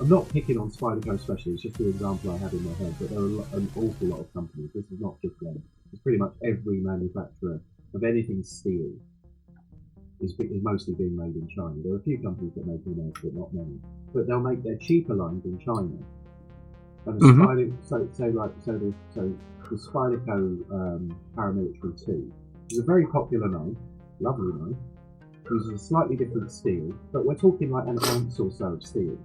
not picking on Spyderco especially, it's just the example I have in my head, but there are an awful lot of companies, this is not just them, it's pretty much every manufacturer of anything steel is mostly being made in China. There are a few companies that make in America, but not many. But they'll make their cheaper lines in China. And the Spyderco Paramilitary 2 is a very popular knife, lovely knife, uses a slightly different steel, but we're talking like an ounce or so of steel.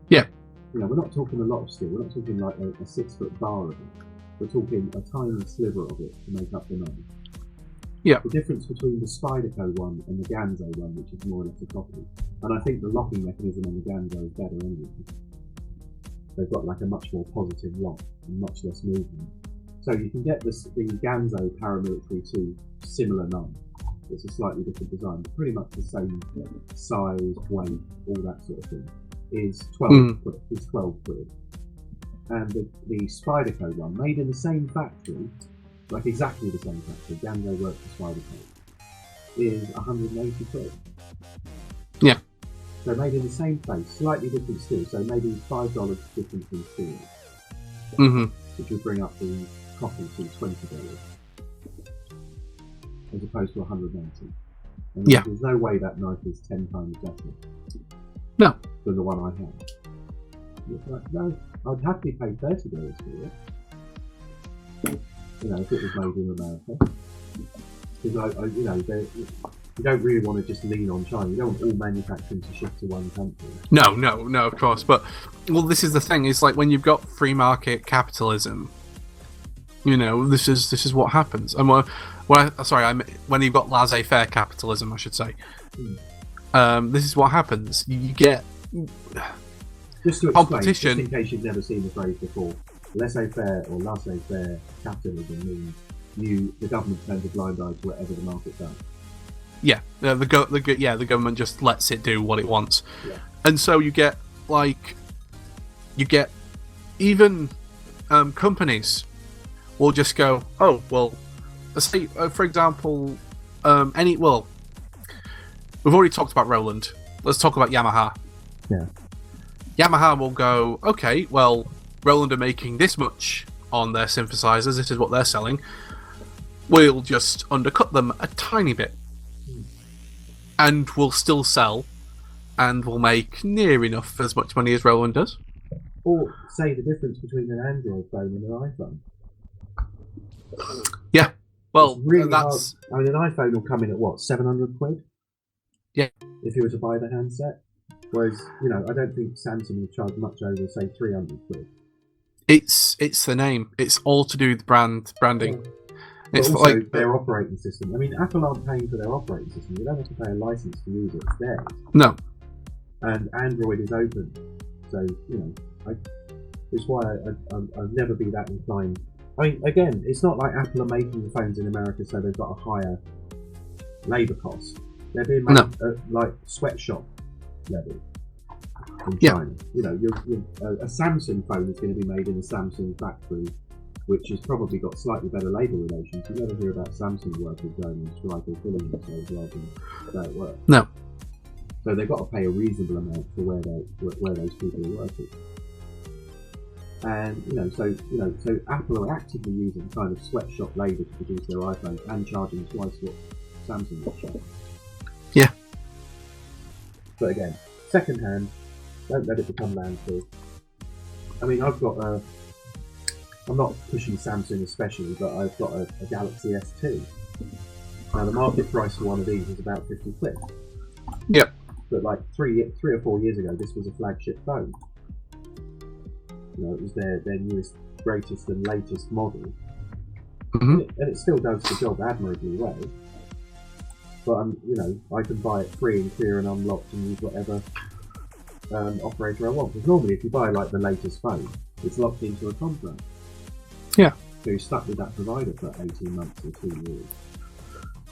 Yeah. You know, we're not talking a lot of steel, we're not talking like a 6-foot bar of it. We're talking a tiny sliver of it to make up the knife. Yeah. The difference between the Spyderco one and the Ganzo one, which is more or less a copy, and I think the locking mechanism on the Ganzo is better anyway. They've got like a much more positive lock and much less movement. So you can get the Ganzo Paramilitary 2 similar knife. It's a slightly different design, but pretty much the same size, weight, all that sort of thing. Is 12 quid. It's 12 quid. And the Spyderco one, made in the same factory, like exactly the same factory, Ganzo works for Spyderco, is 180 quid. Yeah. So made in the same place, slightly different steel, so maybe $5 difference in steel. Which would bring up the copy to $20. As opposed to 180. And there's no way that knife is 10 times better. No. Than the one I have. It's like, no, I'd happily pay $30 for it. You know, if it was made in America. Because you don't really want to just lean on China. You don't want all manufacturing to shift to one country. No, of course. But, well, this is the thing. It's like when you've got free market capitalism, you know, this is what happens. And when you've got laissez-faire capitalism, I should say. This is what happens. You get just to explain, competition. Just in case you've never seen the phrase before, laissez-faire or laissez-faire capitalism means the government turns a blind eye to whatever the market does. Yeah, the government just lets it do what it wants, and so you get even companies will just go, oh well, let's say for example, we've already talked about Roland. Let's talk about Yamaha. Yeah. Yamaha will go, okay, well, Roland are making this much on their synthesizers. This is what they're selling. We'll just undercut them a tiny bit. And we'll still sell, and we'll make near enough as much money as Roland does. Or say the difference between an Android phone and an iPhone. Yeah. Well, It's really that's hard. I mean, an iPhone will come in at what, £700? Yeah. If you were to buy the handset. Whereas, I don't think Samsung will charge much over, say, £300. it's the name. It's all to do with branding. Yeah. It's But also like their operating system. I mean, Apple aren't paying for their operating system. You don't have to pay a license to use it. It's theirs. no. And Android is open. So, it's why I'll never be that inclined. I mean, again, it's not like Apple are making the phones in America so they've got a higher labour cost. They're being made at, like, sweatshop level in China. A Samsung phone is going to be made in a Samsung factory, which has probably got slightly better labour relations. You never hear about Samsung workers going on strike or killing themselves rather than stay at work. No. So they've got to pay a reasonable amount for where those people are working. And so Apple are actively using kind of sweatshop labour to produce their iPhones and charging twice what Samsung would charge. Yeah. But again, second hand, don't let it become landfill. I mean, I'm not pushing Samsung especially, but I've got a Galaxy S2. Now the market price for one of these is about £50. Yep. But like 3 or 4 years ago, this was a flagship phone. It was their newest, greatest, and latest model, Mm-hmm. and it still does the job admirably well. But I can buy it free and clear and unlocked and use whatever operator I want. Because normally, if you buy like the latest phone, it's locked into a contract. Yeah. So you're stuck with that provider for 18 months or 2 years.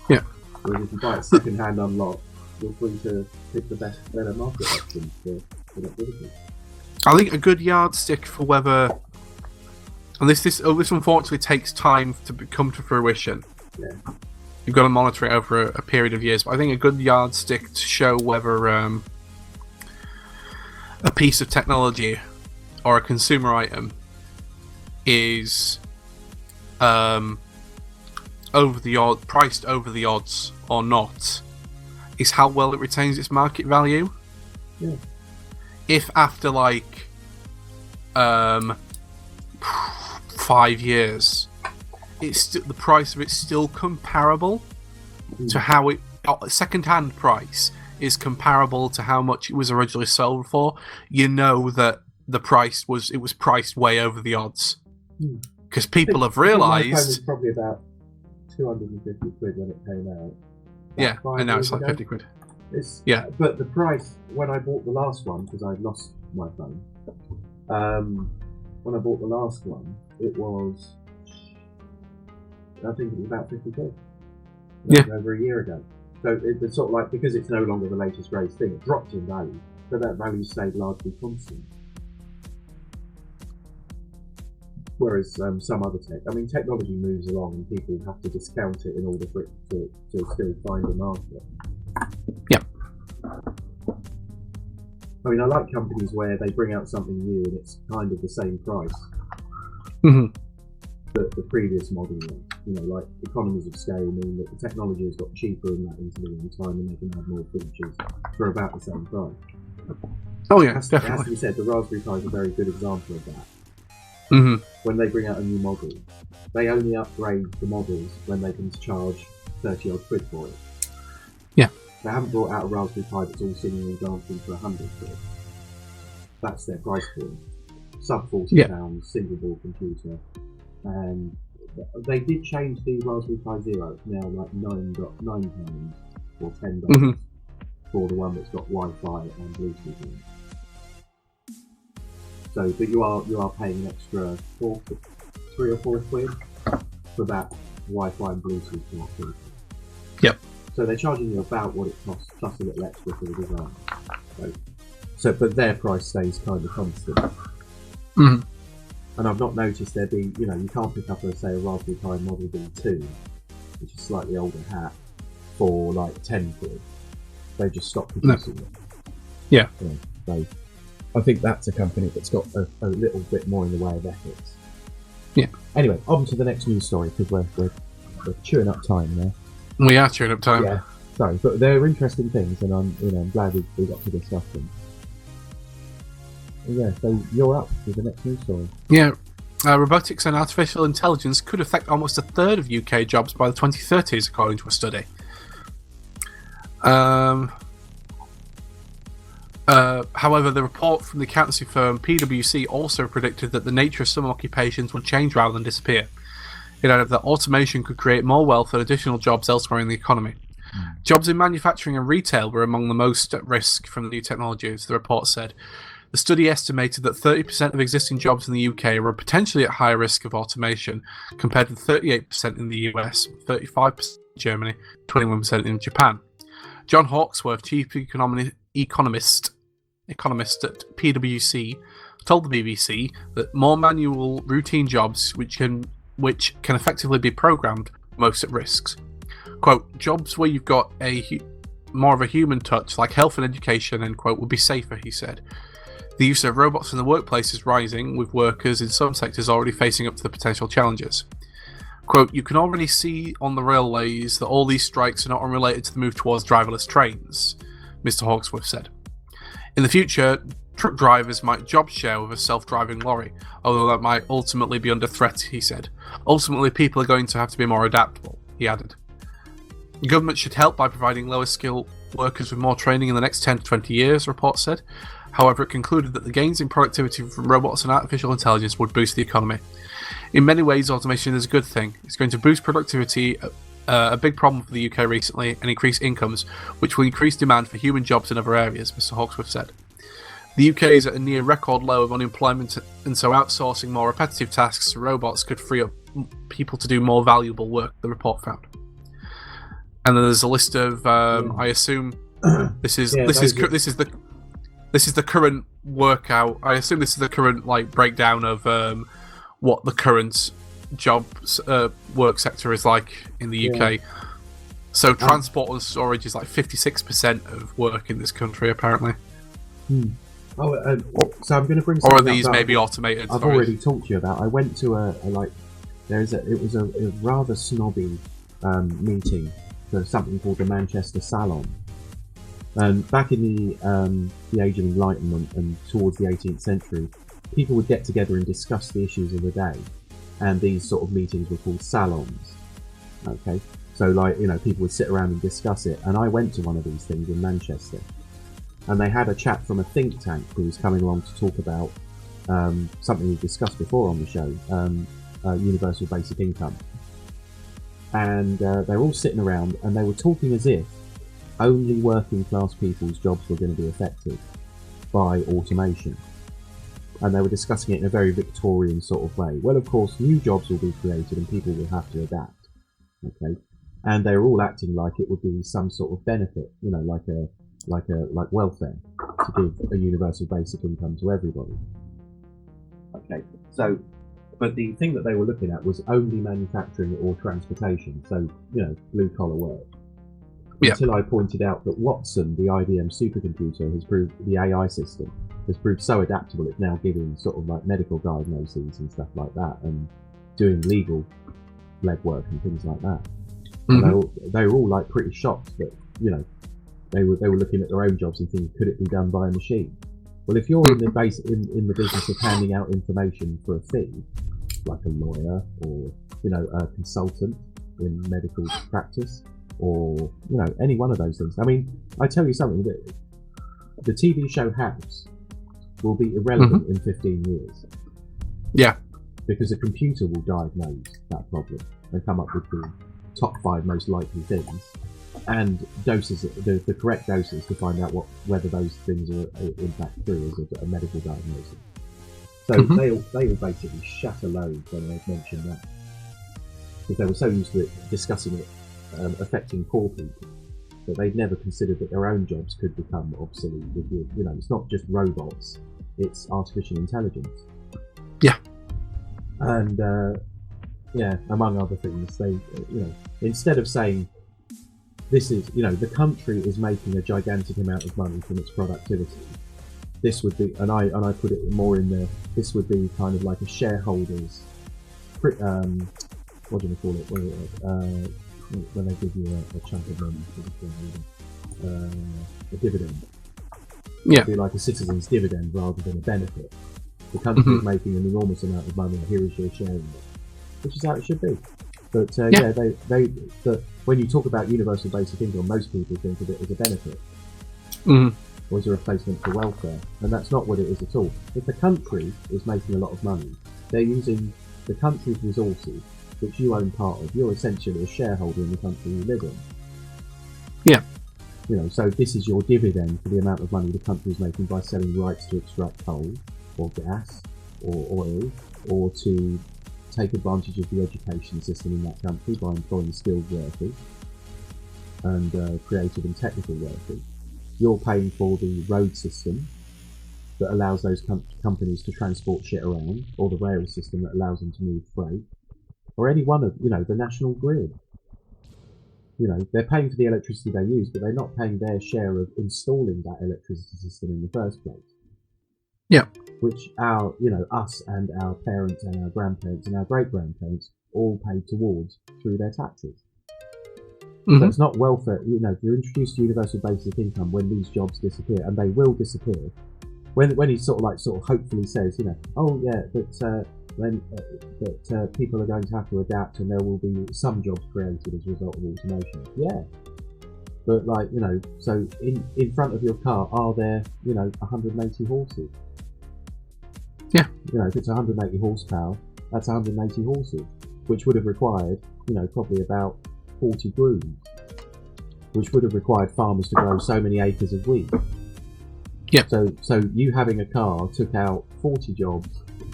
Yeah. Whereas if you buy it second hand unlocked, you're free to pick the better market options for connectivity. I think a good yardstick for whether, and this unfortunately takes time to come to fruition. Yeah. You've got to monitor it over a period of years. But I think a good yardstick to show whether a piece of technology or a consumer item is priced over the odds or not is how well it retains its market value. Yeah. If after 5 years, the price of it's still comparable to how it second-hand price is comparable to how much it was originally sold for, you know that the price was priced way over the odds, because people have realised. My phone was probably about £250 when it came out. Yeah, and now it's like £50. Yeah. But the price when I bought the last one, because I'd lost my phone, when I bought the last one, it was, I think it was about £50. Yeah. Over a year ago. So it's sort of like, because it's no longer the latest greatest thing, it dropped in value, but that value stayed largely constant. Whereas some other technology moves along and people have to discount it in order for it to still find a market. Yeah. I mean, I like companies where they bring out something new and it's kind of the same price that the previous model was. Like economies of scale mean that the technology has got cheaper in that interval in time and they can add more features for about the same price. Oh yeah, It has to be said, the Raspberry Pi is a very good example of that. Mm-hmm. When they bring out a new model, they only upgrade the models when they can charge 30 odd quid for it. Yeah. They haven't brought out a Raspberry Pi that's all singing and dancing for 100 quid. That's their price point. Sub £40, single board computer. And they did change the Raspberry Pi Zero. It's now like £9 or $10 for the one that's got Wi-Fi and Bluetooth in it. So, but you are paying an extra 3 or 4 quid for that Wi-Fi and Bluetooth connectivity. Yep. So they're charging you about what it costs plus a little extra for the design. So but their price stays kind of constant. Mm-hmm. And I've not noticed there being, you can't pick up a Raspberry Pi Model B2, which is slightly older hat, for like 10 quid. They just stopped producing it. Yeah. So I think that's a company that's got a little bit more in the way of ethics. Yeah. Anyway, on to the next news story, because we're chewing up time there. We are chewing up time. Yeah. Sorry, but they're interesting things, and I'm glad we got to discuss them. Yeah, so you're up with the next news story. Yeah. Robotics and artificial intelligence could affect almost a third of UK jobs by the 2030s, according to a study. However, the report from the accountancy firm PwC also predicted that the nature of some occupations would change rather than disappear. It added that automation could create more wealth and additional jobs elsewhere in the economy. Jobs in manufacturing and retail were among the most at risk from the new technologies, the report said. The study estimated that 30% of existing jobs in the UK were potentially at higher risk of automation, compared with 38% in the US, 35% in Germany, 21% in Japan. John Hawksworth, chief economist at PwC, told the BBC that more manual, routine jobs which can effectively be programmed are most at risks. Quote, jobs where you've got more of a human touch, like health and education, end quote, would be safer, he said. The use of robots in the workplace is rising, with workers in some sectors already facing up to the potential challenges. Quote, you can already see on the railways that all these strikes are not unrelated to the move towards driverless trains, Mr. Hawksworth said. In the future, truck drivers might job share with a self-driving lorry, although that might ultimately be under threat, he said. Ultimately, people are going to have to be more adaptable, he added. The government should help by providing lower skill workers with more training in the next 10 to 20 years, the report said. However, it concluded that the gains in productivity from robots and artificial intelligence would boost the economy. In many ways, automation is a good thing. It's going to boost productivity, a big problem for the UK recently, and increase incomes, which will increase demand for human jobs in other areas, Mr. Hawksworth said. The UK is at a near record low of unemployment, and so outsourcing more repetitive tasks to robots could free up people to do more valuable work, the report found. And then there's a list of, I assume, this is the current workout. I assume this is the current breakdown of what the current jobs work sector is like in the UK. So transport and storage is 56% of work in this country, apparently. So I'm going to bring. Or are these maybe automated? I've already talked to you about. I went to it was a rather snobby meeting for something called the Manchester Salon. Back in the Age of Enlightenment and towards the 18th century, people would get together and discuss the issues of the day, and these sort of meetings were called salons. Okay, so people would sit around and discuss it, and I went to one of these things in Manchester, and they had a chap from a think tank who was coming along to talk about something we discussed before on the show, universal basic income, and they're all sitting around and they were talking as if only working class people's jobs were going to be affected by automation. And they were discussing it in a very Victorian sort of way. Well, of course, new jobs will be created and people will have to adapt. Okay, and they were all acting like it would be some sort of benefit, like welfare, to give a universal basic income to everybody. Okay, so, but the thing that they were looking at was only manufacturing or transportation, so blue collar work. Yeah. Until I pointed out that Watson, the IBM supercomputer, has proved, the AI system, has proved so adaptable it's now giving sort of medical diagnoses and stuff like that, and doing legal legwork and things like that. Mm-hmm. And they were all pretty shocked that they were looking at their own jobs and thinking, could it be done by a machine? Well, if you're in the business of handing out information for a fee, like a lawyer or a consultant in medical practice, or any one of those things. I mean, I tell you something, that the TV show House will be irrelevant in 15 years. Yeah. Because a computer will diagnose that problem and come up with the top 5 most likely things and doses, the correct doses to find out whether those things are in fact true as a medical diagnosis. So they all basically shut a load when they mentioned that, because they were so used to it, discussing it affecting poor people, that they'd never considered that their own jobs could become obsolete. It's not just robots; it's artificial intelligence. Yeah. And among other things, they instead of saying this is the country is making a gigantic amount of money from its productivity, this would be, and I put it more in there. This would be kind of like a shareholders, what do you call it? When they give you a chunk of money for a dividend. Yeah. It'd be like a citizen's dividend rather than a benefit. The country is making an enormous amount of money. Here is your share in it, which is how it should be. But but when you talk about universal basic income, most people think of it as a benefit or as a replacement for welfare, and that's not what it is at all. If the country is making a lot of money, they're using the country's resources, which you own part of. You're essentially a shareholder in the country you live in. Yeah. You know, so this is your dividend for the amount of money the country is making by selling rights to extract coal or gas or oil, or to take advantage of the education system in that country by employing skilled workers and creative and technical workers. You're paying for the road system that allows those companies to transport shit around, or the rail system that allows them to move freight, or any one of, the national grid. They're paying for the electricity they use, but they're not paying their share of installing that electricity system in the first place. Yeah. Which us and our parents and our grandparents and our great-grandparents all paid towards through their taxes. So it's not welfare. You're introduced to universal basic income when these jobs disappear, and they will disappear. When he sort of hopefully says, that people are going to have to adapt and there will be some jobs created as a result of automation. Yeah. But so in front of your car are there, 180 horses. Yeah. If it's 180 horsepower, that's 180 horses, which would have required, probably about 40 grooms, which would have required farmers to grow so many acres of wheat. Yeah. So you having a car took out 40 jobs,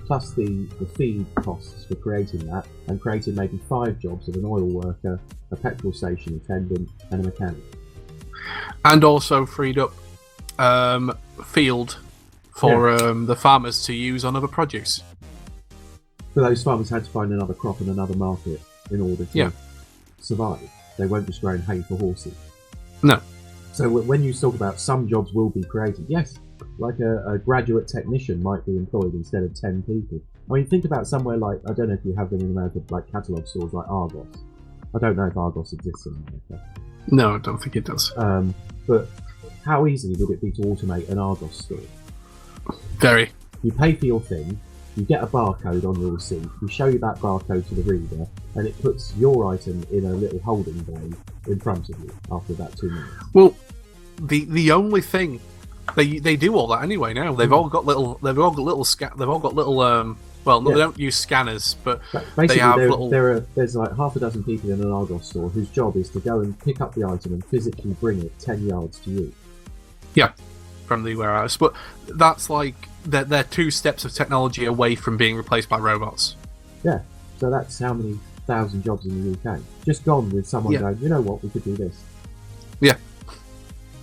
plus the feed costs for creating that, and created maybe 5 jobs of an oil worker, a petrol station attendant, and a mechanic. And also freed up field for the farmers to use on other produce. So those farmers had to find another crop and another market in order to survive. They weren't just growing hay for horses. No. So when you talk about some jobs will be created, yes, like a graduate technician might be employed instead of 10 people. I mean, think about somewhere like, I don't know if you have them in America, like catalogue stores like Argos. I don't know if Argos exists in America. No, I don't think it does. But how easy would it be to automate an Argos store? Very. You pay for your thing, you get a barcode on your receipt, you show you that barcode to the reader, and it puts your item in a little holding bay in front of you after about 2 minutes. Well, the only thing they do all that anyway now. They've all got little. They don't use scanners, but basically they have little. There's like half a dozen people in an Argos store whose job is to go and pick up the item and physically bring it 10 yards to you. Yeah, from the warehouse. But that's like they're 2 steps of technology away from being replaced by robots. Yeah, so that's how many thousand jobs in the UK just gone with someone going, you know what, we could do this. Yeah.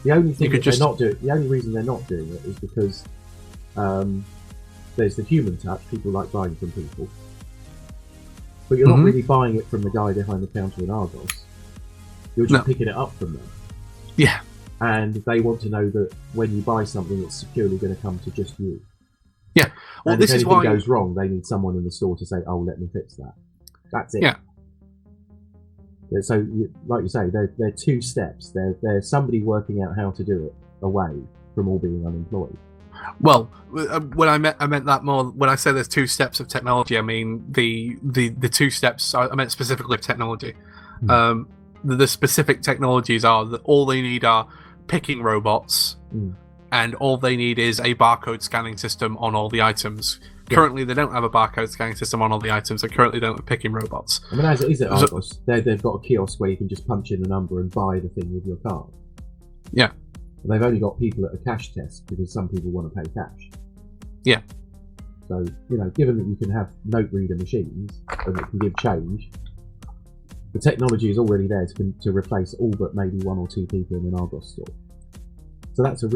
The only thing the only reason they're not doing it is because there's the human touch. People like buying from people, but you're not really buying it from the guy behind the counter in Argos. You're just picking it up from them. Yeah, and they want to know that when you buy something, it's securely going to come to just you. Yeah. Well, and this if is anything why goes wrong, they need someone in the store to say, "Oh, let me fix that." That's it. Yeah. So, like you say, they're 2 steps. They're somebody working out how to do it away from all being unemployed. Well, when I meant that more. When I say there's 2 steps of technology, I mean the 2 steps. I meant specifically technology. The specific technologies are that all they need are picking robots, and all they need is a barcode scanning system on all the items. Currently, they don't have a barcode scanning system on all the items. They currently don't have picking robots. I mean, as it is at Argos, they've got a kiosk where you can just punch in the number and buy the thing with your card. Yeah. And they've only got people at a cash desk because some people want to pay cash. Yeah. So, given that you can have note reader machines and it can give change, the technology is already there to replace all but maybe 1 or 2 people in an Argos store. So that's a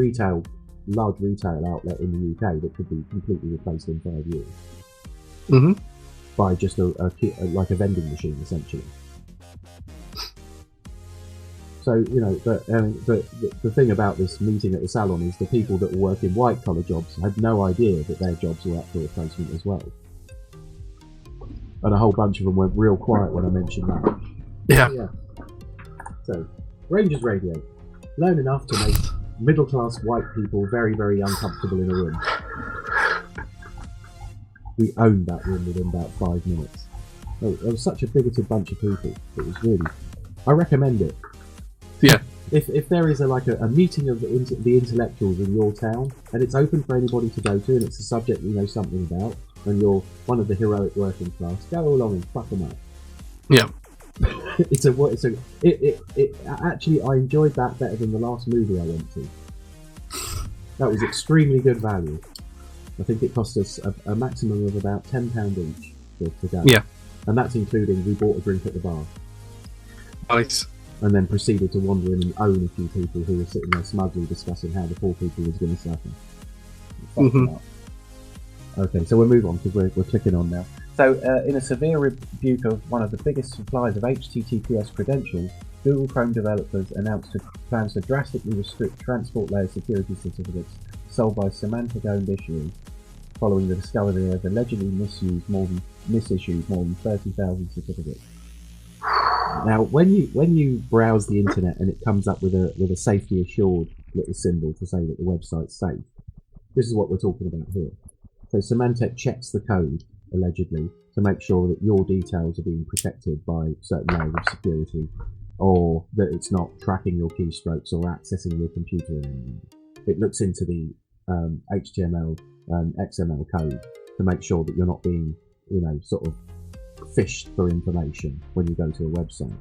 large retail outlet in the UK that could be completely replaced in 5 years by just like a vending machine, essentially. So but the thing about this meeting at the salon is the people that work in white collar jobs had no idea that their jobs were up for replacement as well, and a whole bunch of them went real quiet when I mentioned that. Yeah. So, Rangers Radio, learn enough to make middle-class white people very, very uncomfortable in a room. we owned that room within about 5 minutes. There was such a bigoted bunch of people. It was really. I recommend it. Yeah. If there is a meeting of the intellectuals in your town, and it's open for anybody to go to, and it's a subject you know something about, and you're one of the heroic working class, go along and fuck them up. Yeah. Actually, I enjoyed that better than the last movie I went to. That was extremely good value. I think it cost us a maximum of about £10 each to go. Yeah. And that's including we bought a drink at the bar. Nice. And then proceeded to wander in and own a few people who were sitting there smugly discussing how the poor people was going to suffer. Okay, so we'll move on because we're clicking on now. So, in a severe rebuke of one of the biggest suppliers of HTTPS credentials, Google Chrome developers announced plans to drastically restrict transport layer security certificates sold by Symantec-owned issuers, following the discovery of allegedly misissued more than 30,000 certificates. Now, when you browse the internet and it comes up with a safety assured little symbol to say that the website's safe, this is what we're talking about here. So Symantec checks the code, allegedly, to make sure that your details are being protected by certain layers of security, or that it's not tracking your keystrokes or accessing your computer anymore. It looks into the HTML and XML code to make sure that you're not being, sort of fished for information when you go to a website.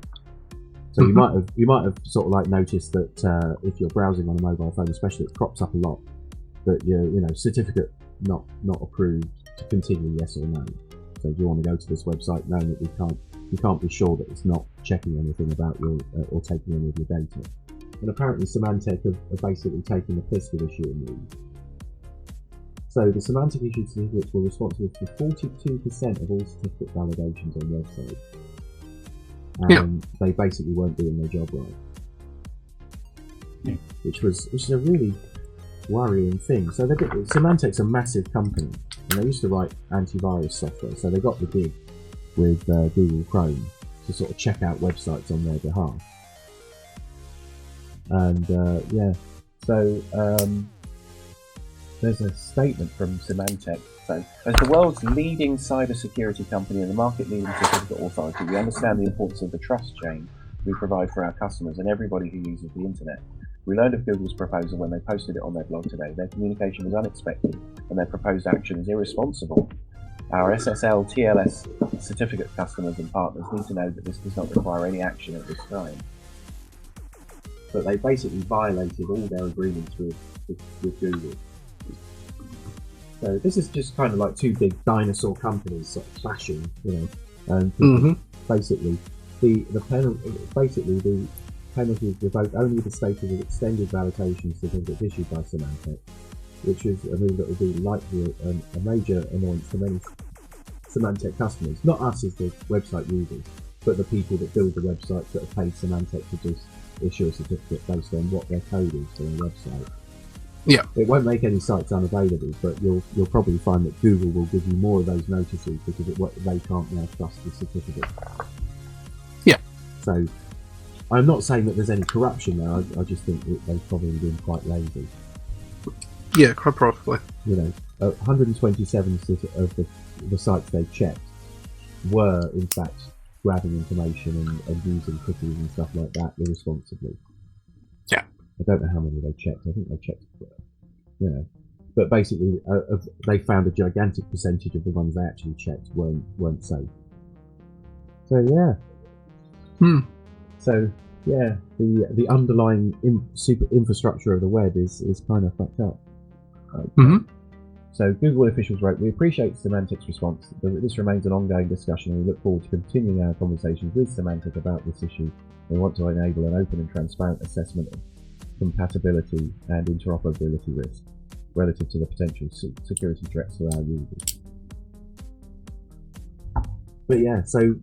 So you might have sort of like noticed that if you're browsing on a mobile phone, especially, it crops up a lot that your certificate not approved to continue, yes or no. So if you want to go to this website knowing that you can't be sure that it's not checking anything about your or taking any of your data. And apparently Symantec have basically taken the piss with issuing these. So the Symantec issued certificates were responsible for 42% of all certificate validations on websites. And they basically weren't doing their job right. Yeah. Which is a really worrying thing. So Symantec's a massive company, and they used to write antivirus software, so they got the gig with Google Chrome to sort of check out websites on their behalf. And there's a statement from Symantec. So, as the world's leading cybersecurity company and the market-leading certificate authority, we understand the importance of the trust chain we provide for our customers and everybody who uses the internet. We learned of Google's proposal when they posted it on their blog today. Their communication was unexpected and their proposed action is irresponsible. Our SSL TLS certificate customers and partners need to know that this does not require any action at this time. But they basically violated all their agreements with Google. So this is just kind of like two big dinosaur companies sort of clashing, and basically the penalties revoke only the status of extended validation certificates issued by Symantec, which is a move that will be likely a major annoyance to many Symantec customers. Not us as the website users, but the people that build the websites that have paid Symantec to just issue a certificate based on what their code is for their website. Yeah. It won't make any sites unavailable, but you'll probably find that Google will give you more of those notices because they can't now trust the certificate. Yeah. So I'm not saying that there's any corruption there. I just think that they've probably been quite lazy. Yeah, quite probably. 127 of the sites they checked were in fact grabbing information and using cookies and stuff like that irresponsibly. Yeah. I don't know how many they checked. I think they checked, but basically, they found a gigantic percentage of the ones they actually checked weren't safe. So yeah. So yeah, the underlying super infrastructure of the web is kind of fucked up. So Google officials wrote, "We appreciate Symantec's response. This remains an ongoing discussion, and we look forward to continuing our conversations with Symantec about this issue. We want to enable an open and transparent assessment of compatibility and interoperability risk relative to the potential security threats to our users." But yeah, so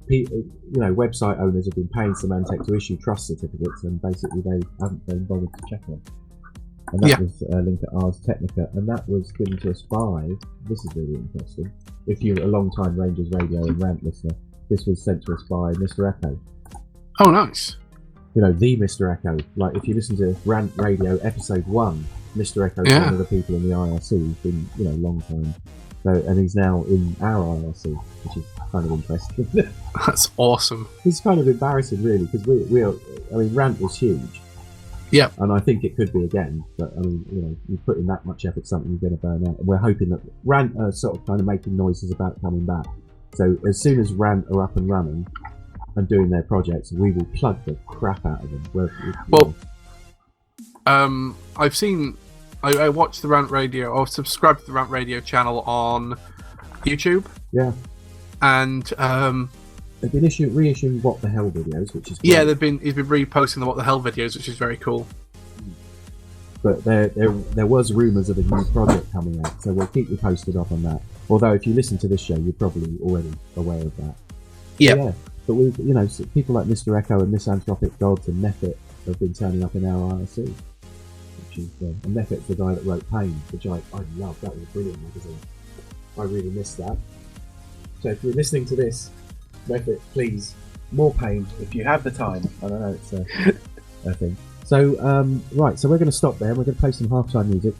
website owners have been paying Symantec to issue trust certificates, and basically they haven't been bothered to check them. And that was a link at Ars Technica, and that was given to us by. This is really interesting. If you're a long-time Rangers Radio and Rant listener, this was sent to us by Mr. Echo. Oh, nice. The Mr. Echo. Like, if you listen to Rant Radio episode 1, Mr. Echo is one of the people in the IRC who's been, long time So, and he's now in our IRC, which is kind of interesting. That's awesome. It's kind of embarrassing, really, because we are. I mean, Rant was huge. Yeah. And I think it could be again, but I mean, you know, you put in that much effort, something you're going to burn out. And we're hoping that Rant are sort of kind of making noises about coming back. So as soon as Rant are up and running and doing their projects, we will plug the crap out of them. I've seen. I watched the Rant Radio, or subscribed to the Rant Radio channel on YouTube. Yeah. And they've been reissuing What the Hell videos, which is great. Yeah, he's been reposting the What the Hell videos, which is very cool. But there was rumours of a new project coming out, so we'll keep you posted up on that. Although if you listen to this show, you're probably already aware of that. Yeah. But we've, you know, people like Mr. Echo and Misanthropic Gods and Nephit have been turning up in our IRC. Which is, and Nephit's the guy that wrote Pain, which I love. That was a brilliant magazine. I really missed that. So if you're listening to this, Nephit, please, more Pain if you have the time. I don't know, it's a thing. So, right, so we're going to stop there. We're going to play some halftime music.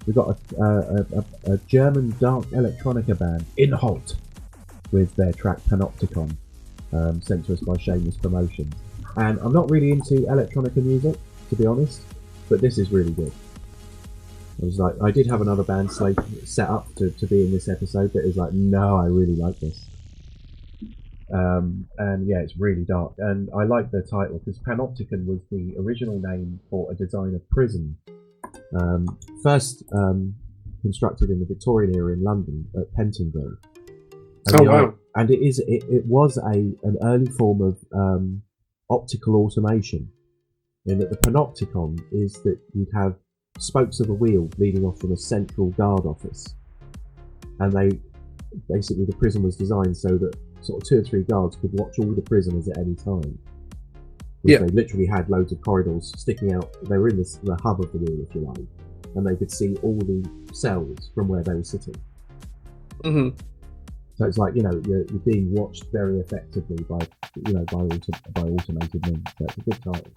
We've got a German dark electronica band, Inhalt, with their track Panopticon, sent to us by Shameless Promotions. And I'm not really into electronica music, to be honest, but this is really good. I did have another band set up to be in this episode, but it was like, no, I really like this. And yeah, it's really dark, and I like the title because Panopticon was the original name for a design of prison, first constructed in the Victorian era in London at Pentonville. And it was an early form of optical automation, in that the panopticon is that you'd have spokes of a wheel leading off from a central guard office, and the prison was designed so that sort of 2 or 3 guards could watch all the prisoners at any time. Yeah. They literally had loads of corridors sticking out. They were in the hub of the wheel, if you like, and they could see all the cells from where they were sitting. Mm-hmm. So it's like, you know, you're being watched very effectively by automated means. So it's a good title.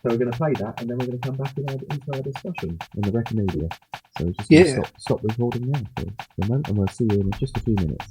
So we're going to play that, and then we're going to come back into our discussion on the record media. So just going to stop recording now for a moment, and we'll see you in just a few minutes.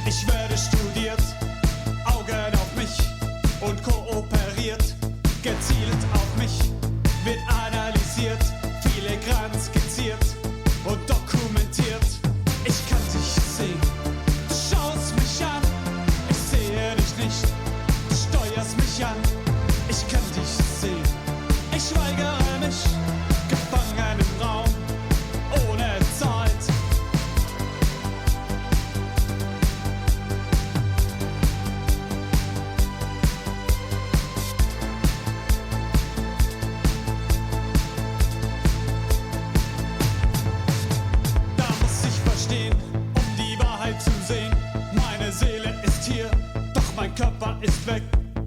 Ich werde studiert, Augen auf mich und kooperiert, gezielt auf mich, wird analysiert, filigran skizziert und dokumentiert. Ich kann dich sehen, du schaust mich an, ich sehe dich nicht, du steuerst mich an. Ich kann dich sehen, ich weigere mich, gefangen im Raum, ohne Zeit. Körper ist weg,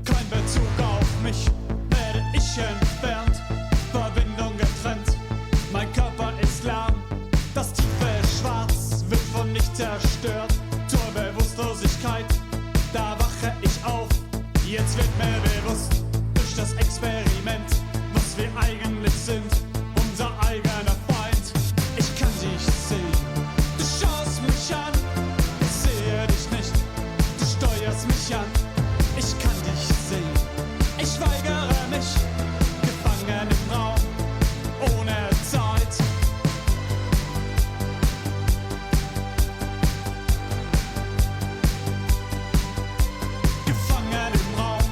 kein Bezug auf mich, werde ich entfernt, Verbindung getrennt, mein Körper ist lahm, das tiefe Schwarz wird von nicht zerstört, zur Bewusstlosigkeit, da wache ich auf, jetzt wird mir bewusst, durch das Experiment, was wir eigentlich sind, unser eigener Feind, ich kann dich sehen, du schaust mich an, ich sehe dich nicht, du steuerst mich an. Ich kann dich sehen, ich weigere mich, gefangen im Raum, ohne Zeit. Gefangen im Raum,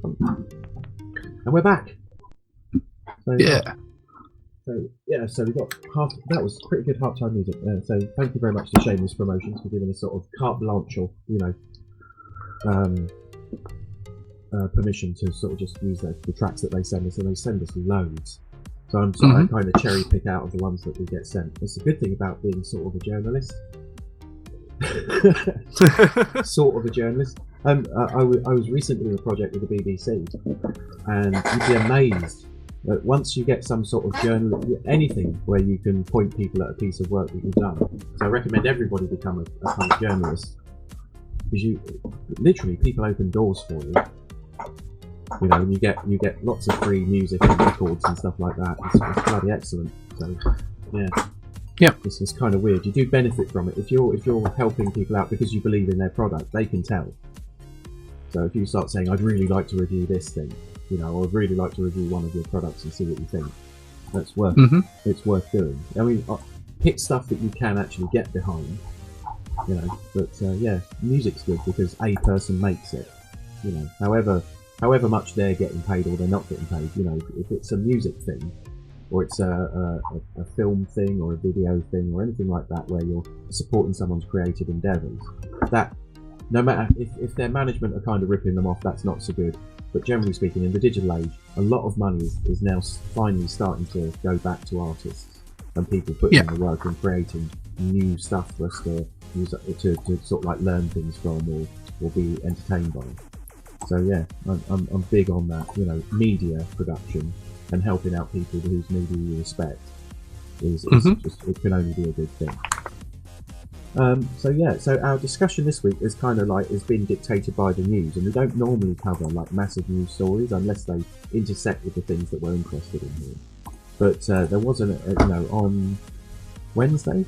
And we're back. So, Yeah. So we got that was pretty good halftime music. So thank you very much to Shameless Promotions for giving us sort of carte blanche, or permission to sort of just use the tracks that they send us, and they send us loads. So I kind of cherry pick out of the ones that we get sent. It's a good thing about being sort of a journalist. Sort of a journalist. I was recently in a project with the BBC, and you'd be amazed that once you get some sort of anything where you can point people at a piece of work that you've done. So I recommend everybody become a kind of journalist, because you literally, people open doors for you. And you get lots of free music and records and stuff like that. It's bloody excellent. So yeah, it's kind of weird. You do benefit from it if you're helping people out because you believe in their product. They can tell. So if you start saying, "I'd really like to review this thing," or "I'd really like to review one of your products and see what you think," that's it's worth doing. I mean, pick stuff that you can actually get behind. But music's good because a person makes it. However much they're getting paid or they're not getting paid, if it's a music thing, or it's a film thing, or a video thing, or anything like that, where you're supporting someone's creative endeavours, that no matter if their management are kind of ripping them off, that's not so good. But generally speaking, in the digital age, a lot of money is now finally starting to go back to artists and people putting in the work and creating new stuff for us to use to sort of like learn things from or be entertained by. So yeah, I'm big on that. Media production and helping out people whose media you respect is just, it can only be a good thing. So our discussion this week is kind of like is being dictated by the news, and we don't normally cover like massive news stories unless they intersect with the things that we're interested in here. But there was on Wednesday.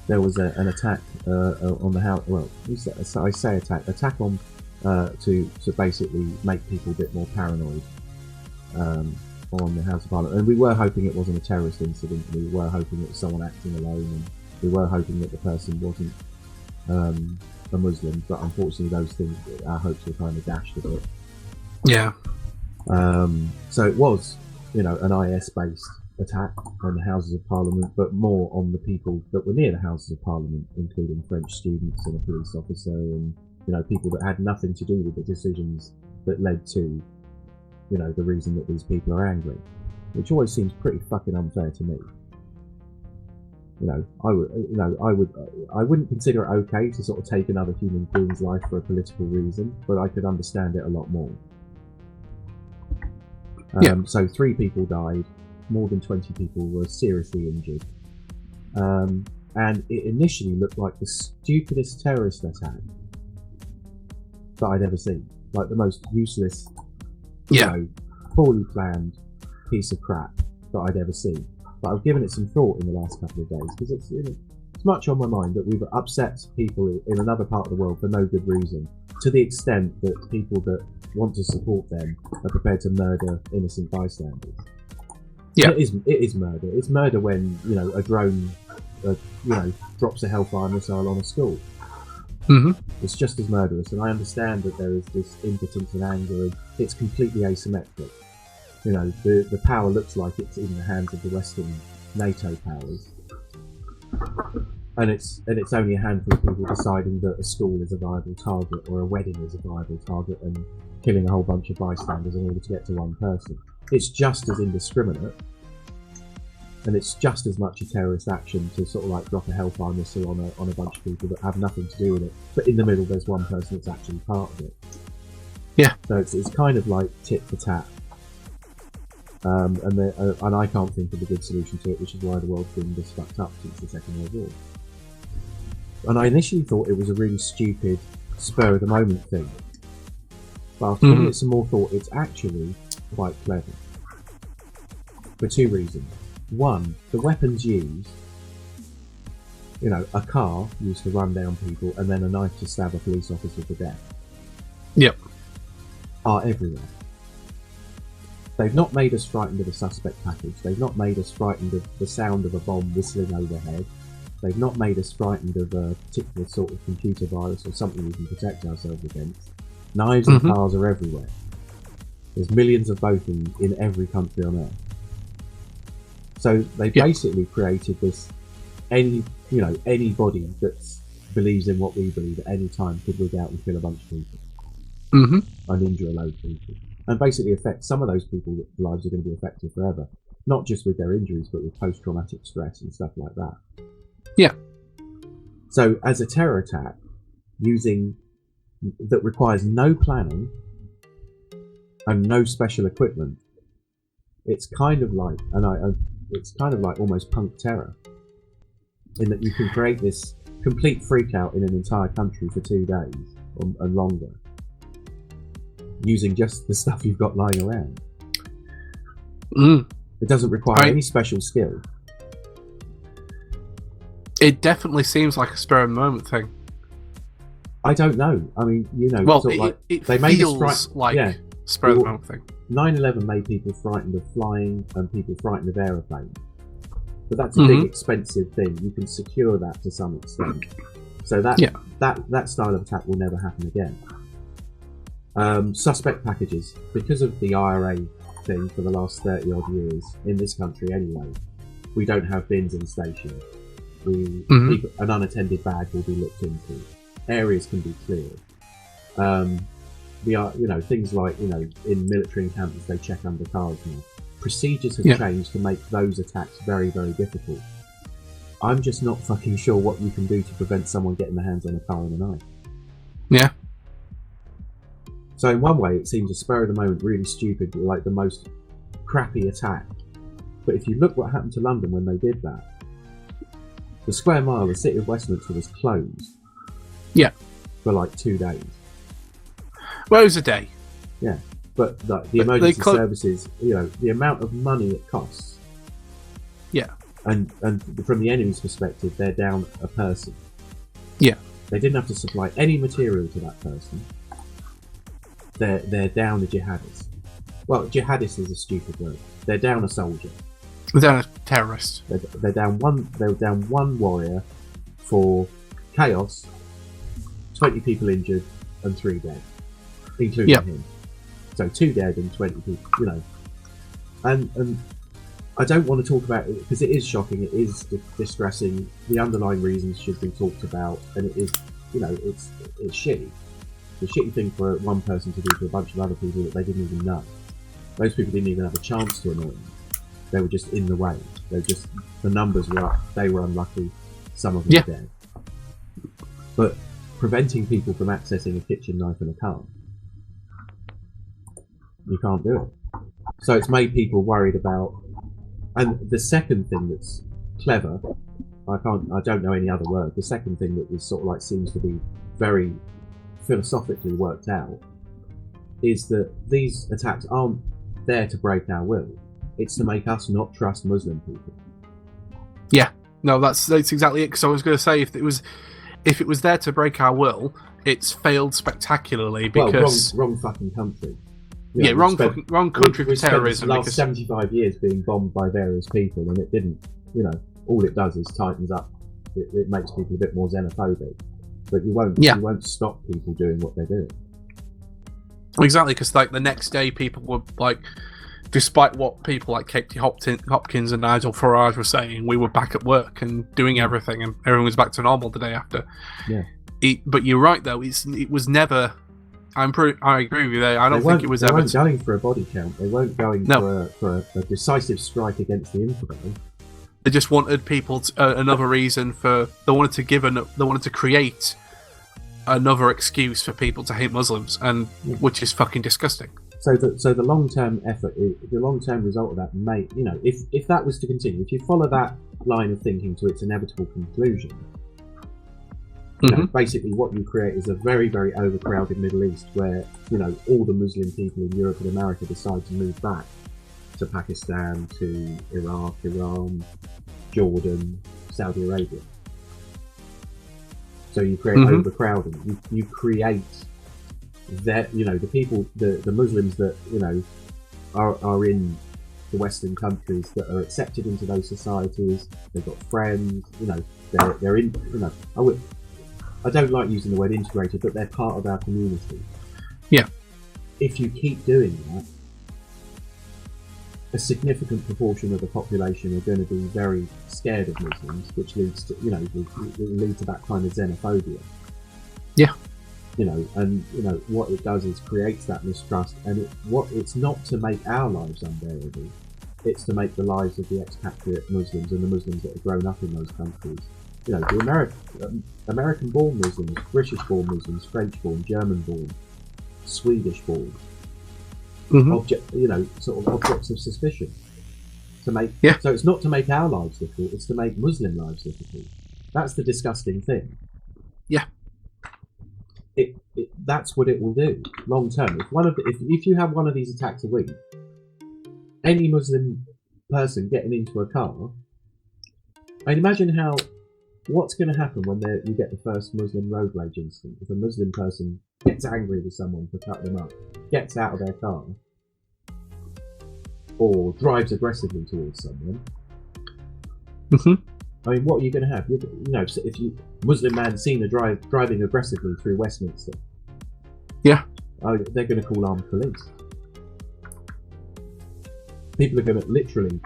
There was an attack on the house. Well, I say attack on to basically make people a bit more paranoid on the House of Parliament. And we were hoping it wasn't a terrorist incident. We were hoping it was someone acting alone, and we were hoping that the person wasn't a Muslim. But unfortunately, those things, our hopes were kind of dashed a bit. Yeah. So it was, an IS-based attack on the Houses of Parliament, but more on the people that were near the Houses of Parliament, including French students and a police officer, and people that had nothing to do with the decisions that led to the reason that these people are angry, which always seems pretty fucking unfair to me. I wouldn't consider it okay to sort of take another human being's life for a political reason, but I could understand it a lot more. So 3 people died. More than 20 people were seriously injured. And it initially looked like the stupidest terrorist attack that I'd ever seen. Like the most useless, poorly planned piece of crap that I'd ever seen. But I've given it some thought in the last couple of days, because it's much on my mind that we've upset people in another part of the world for no good reason, to the extent that people that want to support them are prepared to murder innocent bystanders. Yeah, it is murder. It's murder when a drone, drops a hellfire missile on a school. It's just as murderous, and I understand that there is this impotence and anger, and it's completely asymmetric. The power looks like it's in the hands of the Western NATO powers, and it's only a handful of people deciding that a school is a viable target or a wedding is a viable target and killing a whole bunch of bystanders in order to get to one person. It's just as indiscriminate, and it's just as much a terrorist action to sort of like drop a hellfire missile on a bunch of people that have nothing to do with it, but in the middle there's one person that's actually part of it. Yeah. So it's kind of like tit for tat, and I can't think of a good solution to it, which is why the world's been this fucked up since the Second World War. And I initially thought it was a really stupid, spur of the moment thing, but after giving it some more thought, it's actually quite clever. For 2 reasons. One, the weapons used, a car used to run down people and then a knife to stab a police officer to death. Yep. Are everywhere. They've not made us frightened of a suspect package. They've not made us frightened of the sound of a bomb whistling overhead. They've not made us frightened of a particular sort of computer virus or something we can protect ourselves against. Knives and cars are everywhere. There's millions of both in every country on earth. So they basically created this. Anybody that believes in what we believe at any time could rig out and kill a bunch of people, and injure a load of people, and basically affect some of those people's lives are going to be affected forever. Not just with their injuries, but with post-traumatic stress and stuff like that. Yeah. So as a terror attack, that requires no planning and no special equipment, it's kind of like, it's kind of like almost punk terror, in that you can create this complete freak out in an entire country for 2 days and longer, using just the stuff you've got lying around. It doesn't require any special skill. It definitely seems like a spur of the moment thing. I don't know. I mean, well, sort of like, it they feels made this like spur of the moment thing. 9/11 made people frightened of flying and people frightened of aeroplanes. But that's a big, expensive thing. You can secure that to some extent. So that style of attack will never happen again. Suspect packages, because of the IRA thing for the last 30 odd years in this country anyway, we don't have bins in stations. An unattended bag will be looked into. Areas can be cleared. Things like, in military encampments, they check under cars now. Procedures have changed to make those attacks very, very difficult. I'm just not fucking sure what you can do to prevent someone getting their hands on a car and a knife. Yeah. So in one way, it seems a spur of the moment, really stupid, like the most crappy attack. But if you look what happened to London when they did that, the square mile, the city of Westminster, was closed. Yeah. For like 2 days. Well, it was a day. Yeah. But the emergency services, the amount of money it costs. Yeah. And from the enemy's perspective, they're down a person. Yeah. They didn't have to supply any material to that person. They're down a jihadist. Well, jihadist is a stupid word. They're down a soldier. They're down a terrorist. They're down one warrior for chaos. 20 people injured and 3 dead, including him. So 2 dead and 20 people. And I don't want to talk about it because it is shocking. It is distressing. The underlying reasons should be talked about, and it is, it's shitty. It's a shitty thing for one person to do to a bunch of other people that they didn't even know. Those people didn't even have a chance to annoy them. They were just in the way. The numbers were up. They were unlucky. Some of them were dead. But preventing people from accessing a kitchen knife and a car, you can't do it. So it's made people worried about. And the second thing that's clever, I don't know any other word. The second thing that was sort of like seems to be very philosophically worked out is that these attacks aren't there to break our will. It's to make us not trust Muslim people. Yeah. No, that's exactly it. Because I was going to say, if it was there to break our will, it's failed spectacularly because wrong fucking country. Wrong country for terrorism. The last 75 years being bombed by various people, and it didn't. All it does is tightens up. It makes people a bit more xenophobic, but you won't stop people doing what they're doing. Exactly, because the next day people were despite what people like Katie Hopkins and Nigel Farage were saying, we were back at work and doing everything, and everyone was back to normal the day after. Yeah. But you're right, though. It was never. I agree with you there. I don't think it was ever. They weren't going for a body count. They weren't going for a decisive strike against the infidel. They just wanted people another reason for. They wanted to create another excuse for people to hate Muslims, and which is fucking disgusting. So the long-term effort, the long-term result of that may, if that was to continue, if you follow that line of thinking to its inevitable conclusion, basically what you create is a very, very overcrowded Middle East where, all the Muslim people in Europe and America decide to move back to Pakistan, to Iraq, Iran, Jordan, Saudi Arabia. So you create overcrowding. You create that, the people, the Muslims that, are in the Western countries that are accepted into those societies. They've got friends, they're in, I don't like using the word integrated, but they're part of our community. Yeah. If you keep doing that, a significant proportion of the population are going to be very scared of Muslims, which leads to, will lead to that kind of xenophobia. Yeah. And what it does is creates that mistrust, and it's not to make our lives unbearable, it's to make the lives of the expatriate Muslims and the Muslims that have grown up in those countries, the American-born Muslims, British-born Muslims, French-born, German-born, Swedish-born, sort of objects of suspicion. So it's not to make our lives difficult, it's to make Muslim lives difficult. That's the disgusting thing. Yeah. That's what it will do long term. If you have one of these attacks a week, any Muslim person getting into a car, I mean, imagine what's going to happen when you get the first Muslim road rage incident. If a Muslim person gets angry with someone for cutting them up, gets out of their car, or drives aggressively towards someone. I mean, what are you going to have? So if Muslim man seen driving aggressively through Westminster, they're going to call armed police. People are going to literally,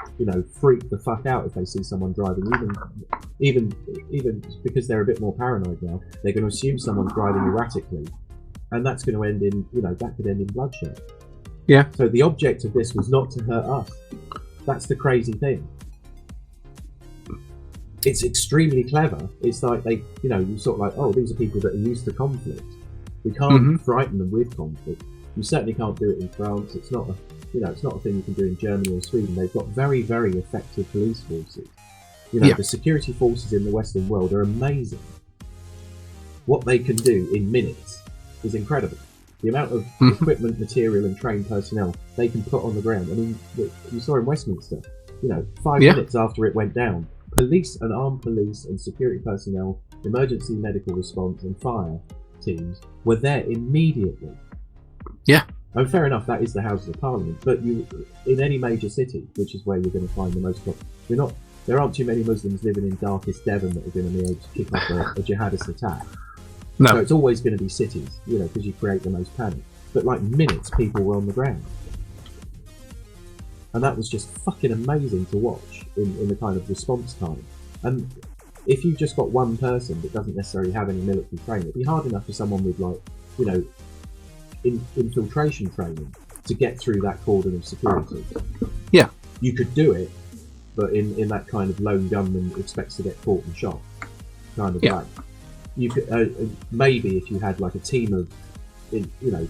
freak the fuck out if they see someone driving, even because they're a bit more paranoid now. They're going to assume someone's driving erratically, and that's going to end in, that could end in bloodshed. Yeah. So the object of this was not to hurt us. That's the crazy thing. It's extremely clever. It's like they, you sort of like, oh, these are people that are used to conflict. We can't frighten them with conflict. You certainly can't do it in France. It's not it's not a thing you can do in Germany or Sweden. They've got very, very effective police forces. The security forces in the Western world are amazing. What they can do in minutes is incredible. The amount of equipment, material, and trained personnel they can put on the ground. I mean, you saw in Westminster, 5 minutes after it went down, police and armed police and security personnel, emergency medical response and fire teams were there immediately. Yeah. And fair enough, that is the Houses of Parliament, but in any major city, which is where you're going to find the most, there aren't too many Muslims living in darkest Devon that are going to be able to kick off a jihadist attack. No. So it's always going to be cities, because you create the most panic. But like minutes, people were on the ground. And that was just fucking amazing to watch in the kind of response time. And if you've just got one person that doesn't necessarily have any military training, it'd be hard enough for someone with infiltration training to get through that cordon of security. Yeah. You could do it, but in that kind of lone gunman expects to get caught and shot kind of way. You could maybe if you had like a team of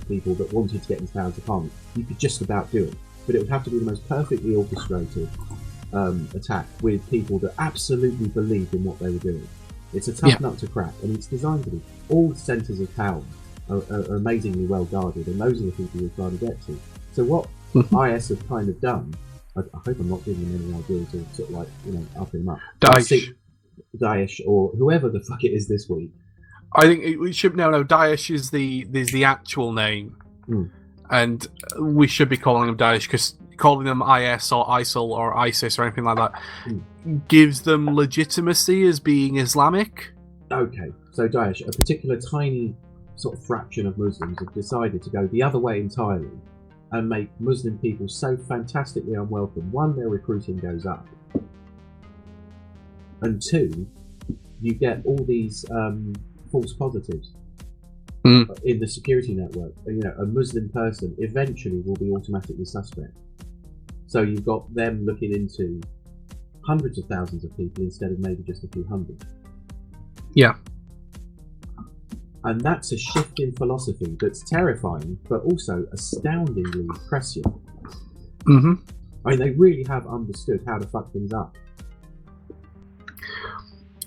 people that wanted to get into Howard's apartment, you could just about do it. But it would have to be the most perfectly orchestrated attack with people that absolutely believed in what they were doing. It's a tough nut to crack, and it's designed to be. All the centres of power are amazingly well guarded, and those are the people you're trying to get to. So what IS have kind of done, I hope I'm not giving them any ideas of sort of like, up him up. Daesh or whoever the fuck it is this week. I think we should Daesh is the actual name, and we should be calling them Daesh, because calling them IS or ISIL or ISIS or anything like that gives them legitimacy as being Islamic. Okay, so Daesh, a particular tiny sort of fraction of Muslims, have decided to go the other way entirely and make Muslim people so fantastically unwelcome. One, their recruiting goes up, and two, you get all these false positives in the security network. A Muslim person eventually will be automatically suspect. So you've got them looking into hundreds of thousands of people instead of maybe just a few hundred. Yeah. And that's a shift in philosophy that's terrifying, but also astoundingly prescient. I mean, they really have understood how to fuck things up.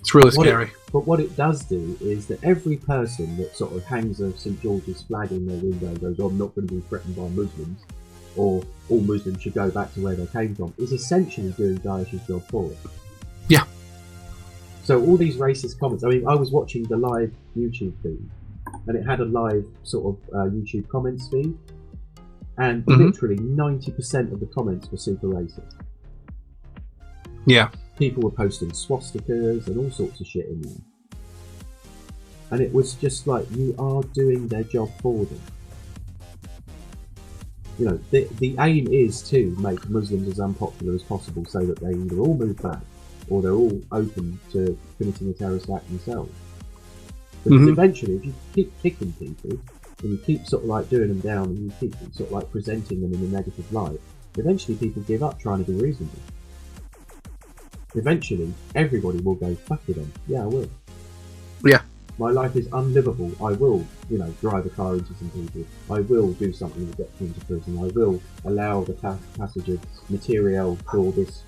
It's really scary. But what it does do is that every person that sort of hangs a St. George's flag in their window and goes, I'm not going to be threatened by Muslims, or all Muslims should go back to where they came from, is essentially doing Daesh's job for it. Yeah. So all these racist comments, I mean, I was watching the live YouTube feed, and it had a live sort of YouTube comments feed, and literally 90% of the comments were super racist. Yeah. People were posting swastikas and all sorts of shit in there. And it was just like, you are doing their job for them. You know, the aim is to make Muslims as unpopular as possible so that they either all move back or they're all open to committing a terrorist act themselves. Because eventually, if you keep kicking people and you keep sort of like doing them down and you keep sort of like presenting them in a negative light, eventually people give up trying to be reasonable. Eventually, everybody will go, fuck you then. Yeah, I will. Yeah. My life is unlivable. I will, you know, drive a car into some people. I will do something to get them into prison. I will allow the passage of material for this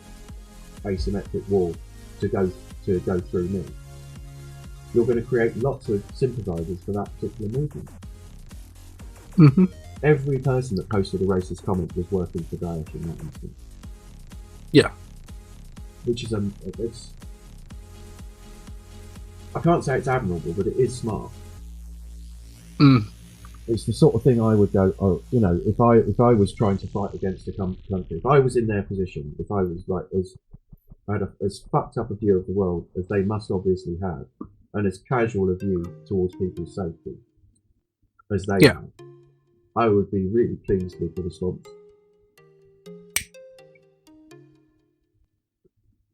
asymmetric war to go through me. You're going to create lots of sympathisers for that particular movement. Every person that posted a racist comment was working for Daesh in that instance. Yeah. Which is it's. I can't say it's admirable, but it is smart. It's the sort of thing I would go, oh, you know, if I was trying to fight against a country, if I was in their position, if I was like as fucked up a view of the world as they must obviously have, and as casual a view towards people's safety as they have, I would be really pleased with the response.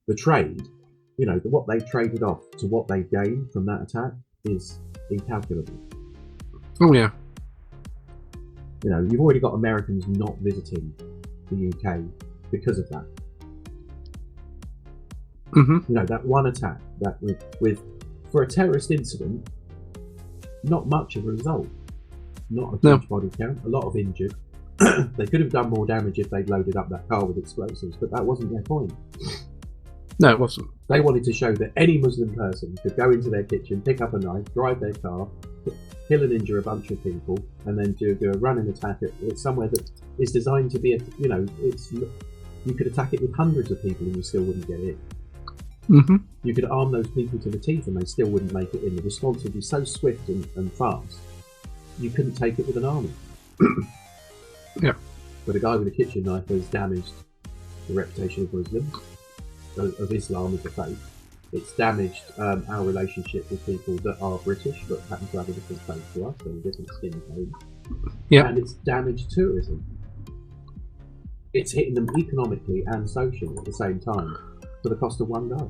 The trade, you know, what they traded off to what they gained from that attack is incalculable. Oh yeah. You know, you've already got Americans not visiting the UK because of that. You know, that one attack, that with for a terrorist incident, not much of a result. Not a huge body count, a lot of injured. They could have done more damage if they'd loaded up that car with explosives, but that wasn't their point. No, it wasn't. They wanted to show that any Muslim person could go into their kitchen, pick up a knife, drive their car, kill and injure a bunch of people, and then do a running attack at somewhere that is designed to be, you know, you could attack it with hundreds of people and you still wouldn't get in. You could arm those people to the teeth and they still wouldn't make it in. The response would be so swift and fast, you couldn't take it with an army. Yeah. But a guy with a kitchen knife has damaged the reputation of Muslims, of Islam as a faith. It's damaged our relationship with people that are British but happen to have a different faith to us, so a different skin tone. Yeah. And it's damaged tourism. It's hitting them economically and socially at the same time for the cost of one guy.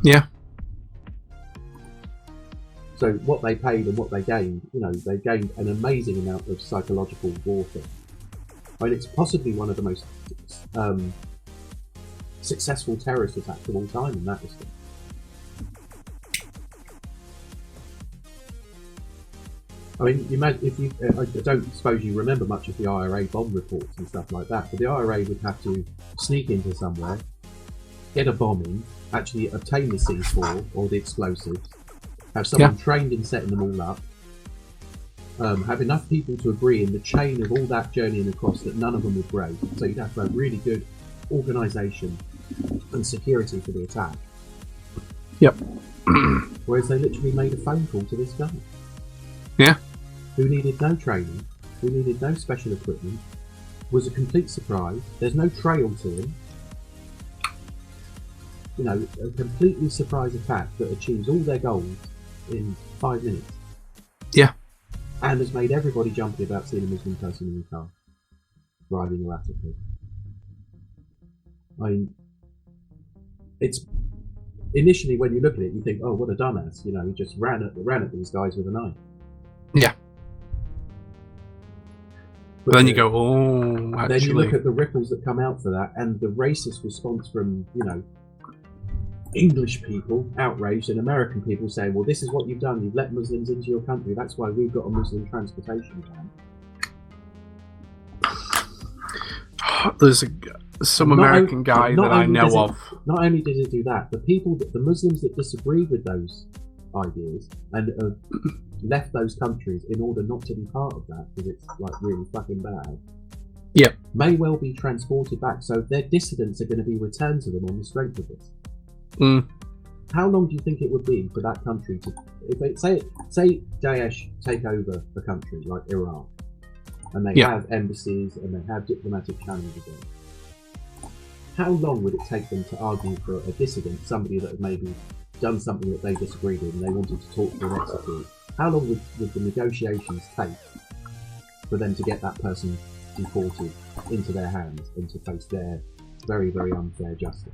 Yeah. So what they paid and what they gained, you know, they gained an amazing amount of psychological warfare. I mean, it's possibly one of the most successful terrorist attacks of all time in that respect. I mean, if you, I don't suppose you remember much of the IRA bomb reports and stuff like that, but the IRA would have to sneak into somewhere, get a bomb in, actually obtain the C4 or the explosives, have someone trained in setting them all up, have enough people to agree in the chain of all that journeying across that none of them would break. So you'd have to have really good organisation and security for the attack. Yep. Whereas they literally made a phone call to this guy. Yeah. Who needed no training, who needed no special equipment, was a complete surprise. There's no trail to him. You know, a completely surprise attack that achieves all their goals in 5 minutes. Yeah. And has made everybody jumpy about seeing a Muslim person in the car, driving erratically. I mean, it's initially when you look at it, you think, "Oh, what a dumbass!" You know, he just ran at these guys with a knife. Yeah. But then you go, "Oh, actually." Then you look at the ripples that come out for that, and the racist response from, you know, English people outraged and American people saying, "Well, this is what you've done. You've let Muslims into your country. That's why we've got a Muslim transportation ban." There's some American guy that I know of. Not only did it do that, the Muslims that disagreed with those ideas and have left those countries in order not to be part of that because it's like really fucking bad. Yeah. May well be transported back. So their dissidents are going to be returned to them on the strength of this. How long do you think it would be for that country to, if they say Daesh take over a country like Iraq, and they have embassies and they have diplomatic channels again? How long would it take them to argue for a dissident, somebody that had maybe done something that they disagreed with and they wanted to talk to and execute? How long would the negotiations take for them to get that person deported into their hands and to face their very, very unfair justice.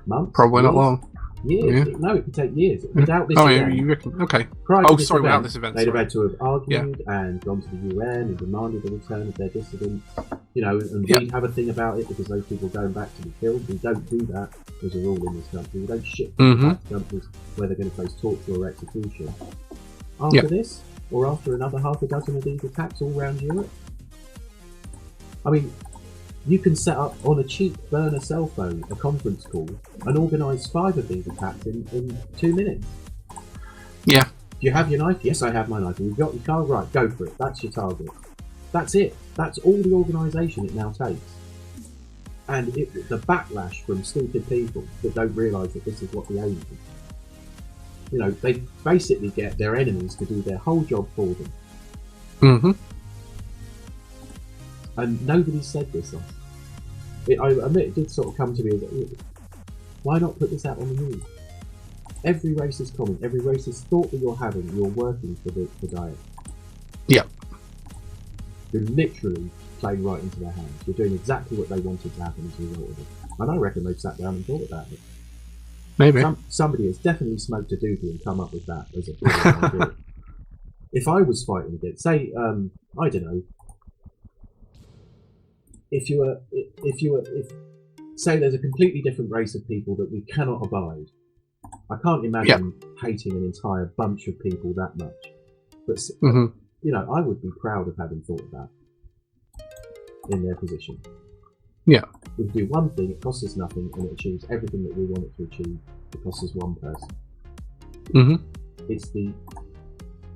Months? Probably not Years? long. Years. Yeah. No, it could take years. Without this Oh, yeah, event, you reckon? Okay. prior to Oh, this sorry, event, without this event. they'd have sorry. had to have argued and gone to the UN and demanded the return of their dissidents, you know, and Yeah. we'd have a thing about it because those people are going back to be killed. We don't do that as a rule in this country. We don't ship people Mhm. back to countries where they're going to face torture or execution. After this, or after another half a dozen of these attacks all around Europe, I mean, you can set up on a cheap burner cell phone a conference call and organise 5 of these attacks in 2 minutes. Yeah. Do you have your knife? Yes, I have my knife. You've got your car? Right, go for it. That's your target. That's it. That's all the organisation it now takes. And the backlash from stupid people that don't realise that this is what the aim is. You know, they basically get their enemies to do their whole job for them. Mm-hmm. And nobody said this. I admit it did sort of come to me as, why not put this out on the news? Every racist comment, every racist thought that you're having, you're working for the diet. Yeah. You're literally playing right into their hands. You're doing exactly what they wanted to happen as a result of it. And I reckon they've sat down and thought about it. Maybe. Somebody has definitely smoked a doobie and come up with that as a brilliant idea. If I was fighting against, say, I don't know, if say there's a completely different race of people that we cannot abide. I can't imagine hating an entire bunch of people that much. But Mhm. you know, I would be proud of having thought of that in their position. Yeah. We do one thing, it costs us nothing, and it achieves everything that we want it to achieve. It costs us one person. Mhm. It's the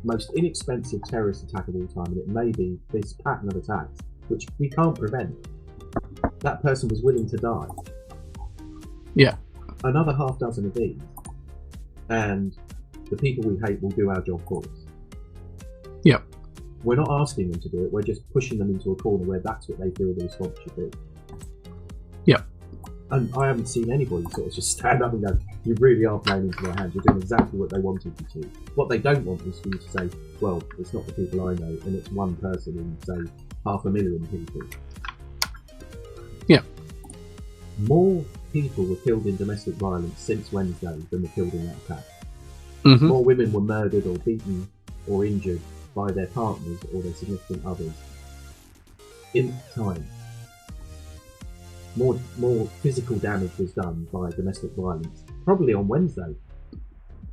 most inexpensive terrorist attack of all time, and it may be this pattern of attacks, which we can't prevent. That person was willing to die. Yeah. Another half dozen of these, and the people we hate will do our job for us. Yeah. We're not asking them to do it, we're just pushing them into a corner where that's what they feel the response should be. Yeah. And I haven't seen anybody sort of just stand up and go, you really are playing into their hands, you're doing exactly what they wanted you to. What they don't want is for you to say, well, it's not the people I know, and it's one person in, say, 500,000 people. Yeah. More people were killed in domestic violence since Wednesday than were killed in that attack. Mhm. More women were murdered or beaten or injured by their partners or their significant others in time. More physical damage was done by domestic violence, probably on Wednesday.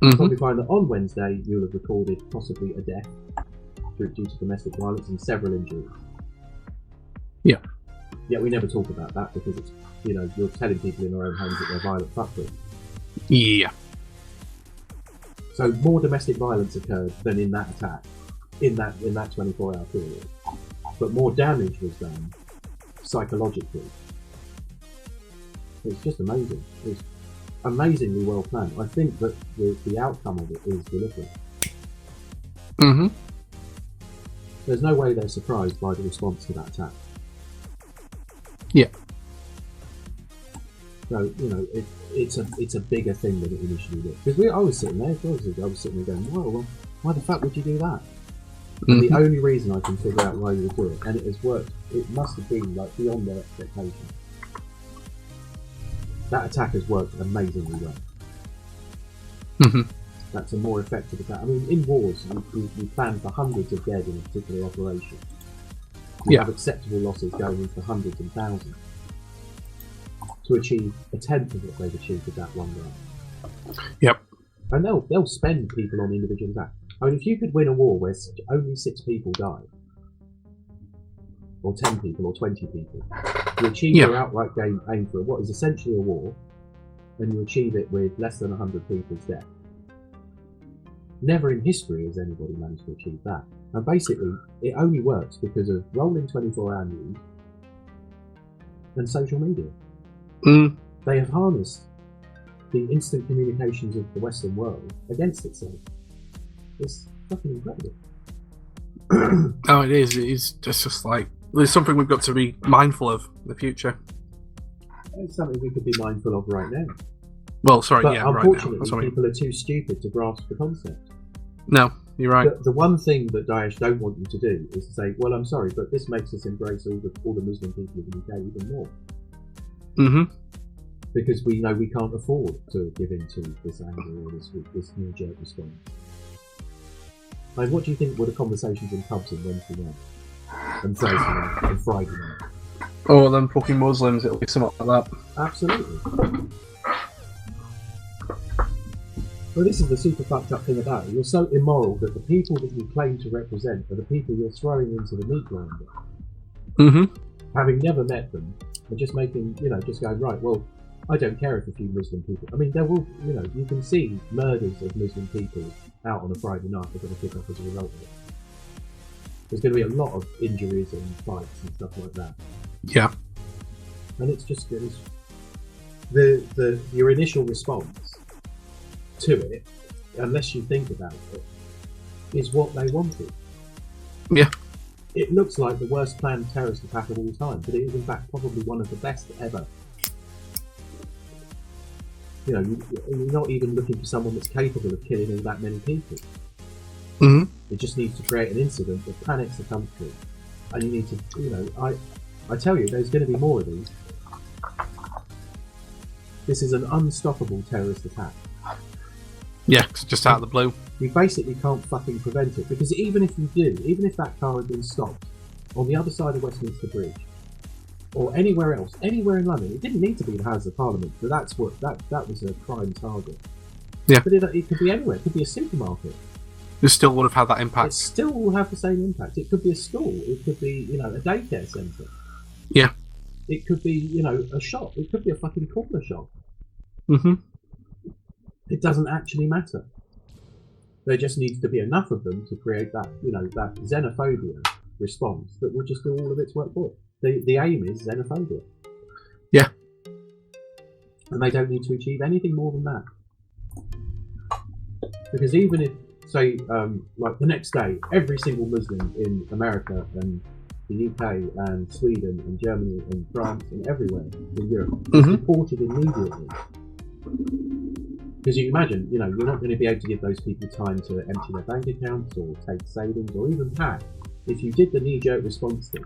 You'll Mhm. probably find that on Wednesday you'll have recorded possibly a death due to domestic violence and several injuries. Yeah. Yet we never talk about that because it's, you know, you're telling people in their own homes that they're violent fuckers. Yeah. So more domestic violence occurred than in that attack, in that 24-hour period. But more damage was done psychologically. It's just amazing. It's amazingly well planned. I think that the outcome of it is deliberate. Mhm. There's no way they're surprised by the response to that attack. Yeah. So, you know, it's a bigger thing than it initially looked. Because I was sitting there, I was sitting there going, well, why the fuck would you do that? And the only reason I can figure out why you would do it, and it has worked, it must have been like beyond their expectations. That attack has worked amazingly well. Mhm. That's a more effective attack. I mean, in wars, we plan for hundreds of dead in a particular operation. We have acceptable losses going into the hundreds and thousands to achieve a tenth of what they've achieved with that one guy. Yep. And they'll spend people on individual attacks. I mean, if you could win a war where only 6 people die, or 10 people, or 20 people, you achieve your outright aim for what is essentially a war, and you achieve it with less than 100 people's death. Never in history has anybody managed to achieve that. And basically, it only works because of rolling 24-hour news and social media. Mm. They have harnessed the instant communications of the Western world against itself. It's fucking incredible. Oh, it is. It is just like there's something we've got to be mindful of in the future. It's something we could be mindful of right now. Well, sorry, But yeah, right now. unfortunately, That's what I mean. people are too stupid to grasp the concept. No, You're right. The one thing that Daesh don't want you to do is to say, well, I'm sorry, but this makes us embrace all the Muslim people of the UK even more. Mm-hmm. Because we know we can't afford to give in to this anger or this knee-jerk response. Like, what do you think were the conversations in pubs on Wednesday night and Thursday night and Friday night? Oh, them fucking Muslims, it'll be something like that. Absolutely. Well, this is the super fucked up thing about it. You're so immoral that the people that you claim to represent are the people you're throwing into the meat grinder. Mm-hmm. Having never met them, and just making, just going, right, well, I don't care if a few Muslim people... I mean, there will, you can see murders of Muslim people out on a Friday night are going to kick off as a result of it. There's going to be a lot of injuries and fights and stuff like that. Yeah. And it's just... your initial response to it, unless you think about it, is what they wanted. Yeah. It looks like the worst planned terrorist attack of all time, but it is in fact probably one of the best ever. You're not even looking for someone that's capable of killing all that many people. Mm-hmm. It just needs to create an incident that panics the country. And you need to, I tell you, there's going to be more of these. This is an unstoppable terrorist attack. Yeah, it's just out of the blue. You basically can't fucking prevent it, because even if you do, even if that car had been stopped on the other side of Westminster Bridge, or anywhere else, anywhere in London, it didn't need to be the House of Parliament, but that was a prime target. Yeah. But it could be anywhere. It could be a supermarket. It still would have had that It impact. still will have the same impact. It could be a school. It could be, a daycare centre. Yeah. It could be, a shop. It could be a fucking corner shop. Mm-hmm. It doesn't actually matter. There just needs to be enough of them to create that, that xenophobia response that will just do all of its work for it. The aim is xenophobia. Yeah. And they don't need to achieve anything more than that. Because even if, say, like the next day, every single Muslim in America and the UK and Sweden and Germany and France and everywhere in Europe is deported immediately. Because you imagine, you're not going to be able to give those people time to empty their bank accounts or take savings or even pack. If you did the knee-jerk response thing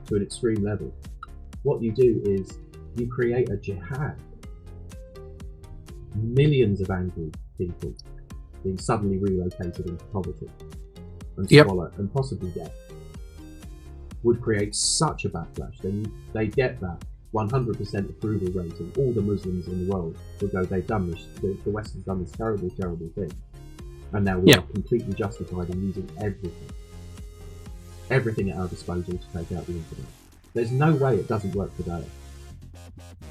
to an extreme level, what you do is you create a jihad. Millions of angry people being suddenly relocated into poverty and squalor and possibly death would create such a backlash. Then they get that 100% approval rating. All the Muslims in the world will go, they've done this, the West has done this terrible, terrible thing. And now we are completely justified in using everything at our disposal to take out the incident. There's no way it doesn't work today.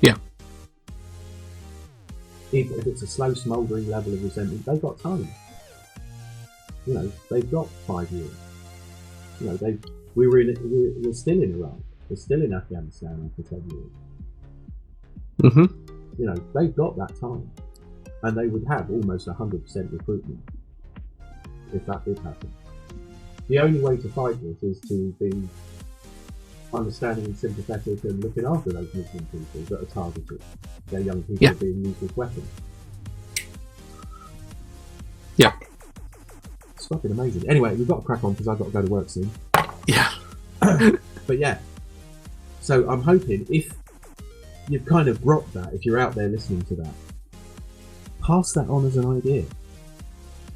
Yeah. Even if it's a slow, smouldering level of resentment, they've got time. They've got 5 years. We're still in Iraq. We're still in Afghanistan after 10 years. Mm-hmm. They've got that time. And they would have almost 100% recruitment if that did happen. The only way to fight this is to be understanding and sympathetic and looking after those Muslim people that are targeted. Their young people are being used as weapons. Yeah. It's fucking amazing. Anyway, we've got to crack on because I've got to go to work soon. Yeah. But yeah. So I'm hoping if you've kind of brought that, if you're out there listening to that, pass that on as an idea.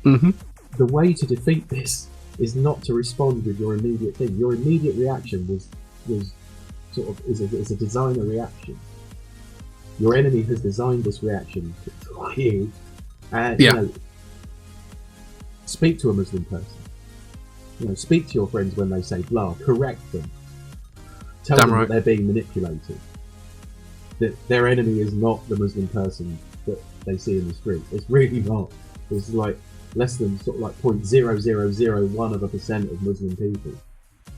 Mm-hmm. The way to defeat this is not to respond with your immediate thing. Your immediate reaction was sort of is a designer reaction. Your enemy has designed this reaction to you, and speak to a Muslim person. Speak to your friends when they say blah. Correct them. Tell them that they're being manipulated. That their enemy is not the Muslim person that they see in the street. It's really not. It's like less than sort of like 0.0001% of Muslim people.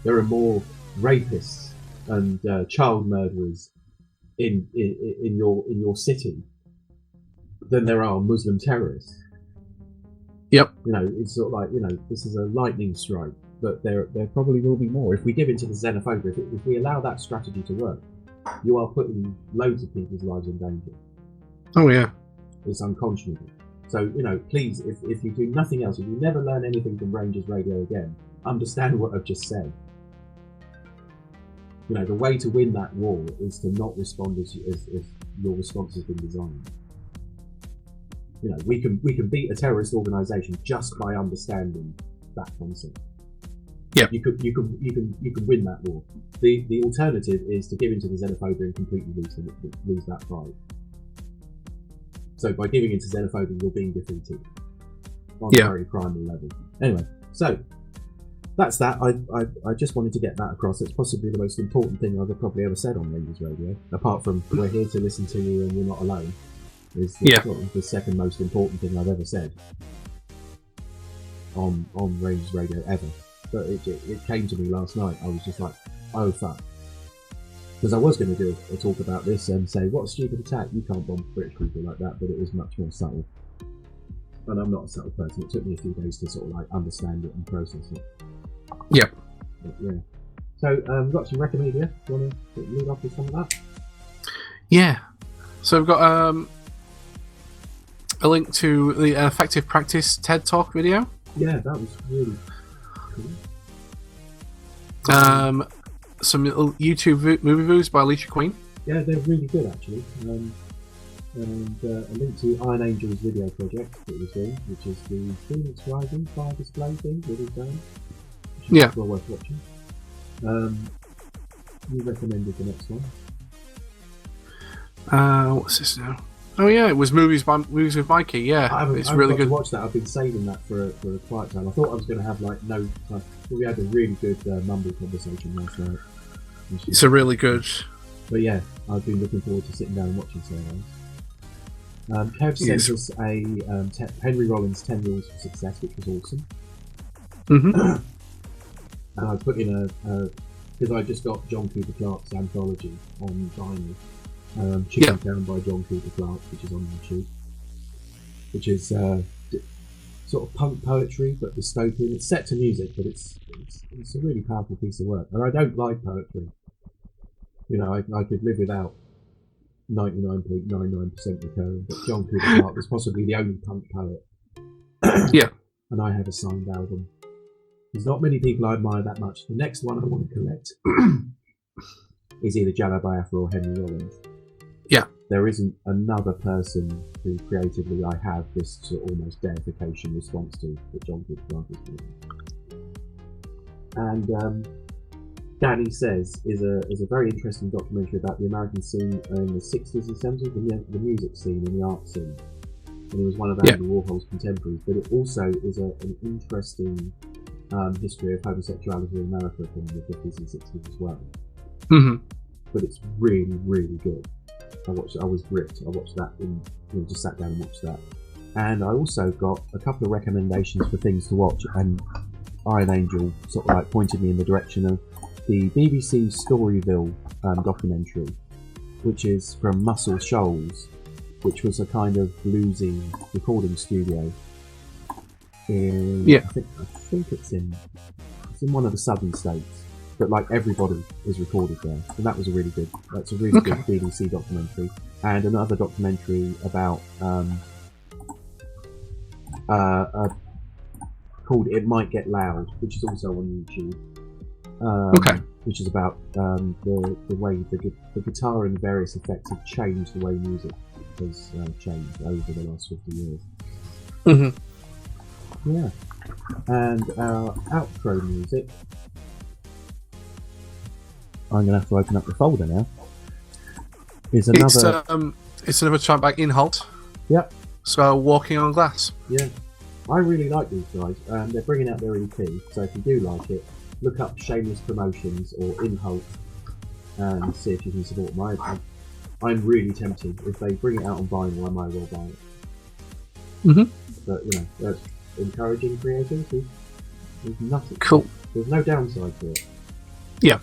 There are more rapists and child murderers in your city than there are Muslim terrorists. Yep. It's sort of like this is a lightning strike, but there probably will be more if we give into the xenophobia. If we allow that strategy to work, you are putting loads of people's lives in danger. Oh yeah. It's unconscionable. So, you know, please, if you do nothing else, if you never learn anything from Rangers Radio again, understand what I've just said. You know, the way to win that war is to not respond as your response has been designed. You know, we can beat a terrorist organisation just by understanding that concept. Yeah. You can win that war. The alternative is to give into the xenophobia and completely lose that fight. So by giving into xenophobia, you're being defeated on a very primal level. Anyway, so that's that. I just wanted to get that across. It's possibly the most important thing I've probably ever said on Rangers Radio, apart from we're here to listen to you and you're not alone. Is the second most important thing I've ever said on Rangers Radio ever. But it came to me last night. I was just like, oh fuck. Because I was going to do a talk about this and say, what a stupid attack, you can't bomb British people like that, but it was much more subtle. And I'm not a subtle person, it took me a few days to sort of like understand it and process it. Yeah. But, yeah. So, we've got some Recomedia. Do you want to lead off with some of that? Yeah. So we've got a link to the Effective Practice TED Talk video. Yeah, that was really cool. Some little YouTube movie reviews by Alicia Queen. Yeah, they're really good actually. And a link to Iron Angel's video project that was doing, which is the Phoenix Rising fire display thing that he's done. Which is well worth watching. You recommended the next one. What's this now? Oh yeah, it was movies with Mikey. Yeah, it's really good. To watch that. I've been saving that for a quiet time. I thought I was going to have like no time. But we had a really good mumble conversation last night. It's a really good. But yeah, I've been looking forward to sitting down and watching some of those. Kev sent us a Henry Rollins 10 Rules for Success, which was awesome. Mm-hmm. And I put in because I just got John Cooper Clarke's anthology on vinyl. Chicken Town by John Cooper Clarke, which is on YouTube, which is sort of punk poetry but dystopian. It's set to music, but it's a really powerful piece of work. And I don't like poetry. You know, I could live without 99.99% recurring, but John Cooper Clarke was possibly the only punk poet. Yeah. And I have a signed album. There's not many people I admire that much. The next one I want to collect is either Jallo Biafra or Henry Rollins. Yeah. There isn't another person who creatively I have this sort of almost deification response to that John Cooper Clarke is doing. And Danny Says is a very interesting documentary about the American scene in the 60s and 70s, the music scene and the art scene. And he was one of Andy Warhol's contemporaries, but it also is an interesting history of homosexuality in America from the 50s and 60s as well. Mm-hmm. But it's really, really good. I was gripped. I watched that and just sat down and watched that. And I also got a couple of recommendations for things to watch, and Iron Angel sort of like pointed me in the direction of the BBC Storyville documentary, which is from Muscle Shoals, which was a kind of bluesy recording studio. I think it's in one of the southern states. But like everybody is recorded there, and that was that's a really good BBC documentary. And another documentary about called "It Might Get Loud," which is also on YouTube. Which is about the way the guitar and various effects have changed the way music has changed over the last 50 years. Mm-hmm. Yeah, and our outro music. I'm going to have to open up the folder now. It's another track by Inholt. Yep. So Walking on Glass. Yeah. I really like these guys. They're bringing out their EP, so if you do like it, look up Shameless Promotions or Inholt and see if you can support them. I'm really tempted. If they bring it out on vinyl, I might well buy it. Mm-hmm. But, that's encouraging creativity. There's nothing. Cool. There's no downside to it. Yeah.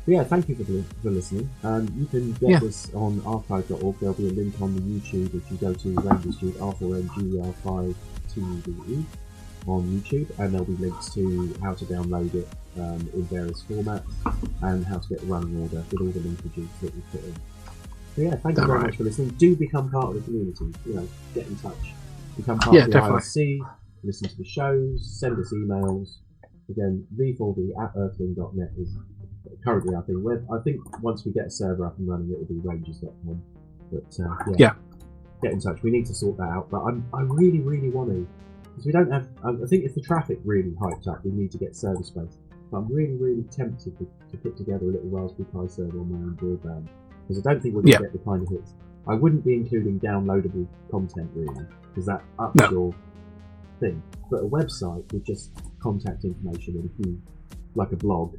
Yeah, thank you for listening. You can get this on archive.org. There'll be a link on the YouTube if you go to Rangers Tube, R4nger5 TUBE on YouTube, and there'll be links to how to download it in various formats and how to get the running order with all the linkages that we put in. So yeah, thank you very much for listening. Do become part of the community. You know, get in touch. Become part of the definitely. IRC. Listen to the shows. Send us emails. Again, v4v@earthling.net is currently our thing. I think once we get a server up and running, it'll be rangers.com. But Yeah. get in touch. We need to sort that out. But I really, really want to, because we don't have. I think if the traffic really hyped up, we need to get server space. But I'm really, really tempted to put together a little Raspberry Pi server on my own broadband, because I don't think we're going to get the kind of hits. I wouldn't be including downloadable content really, because that ups your thing. But a website with just contact information and a few, like a blog,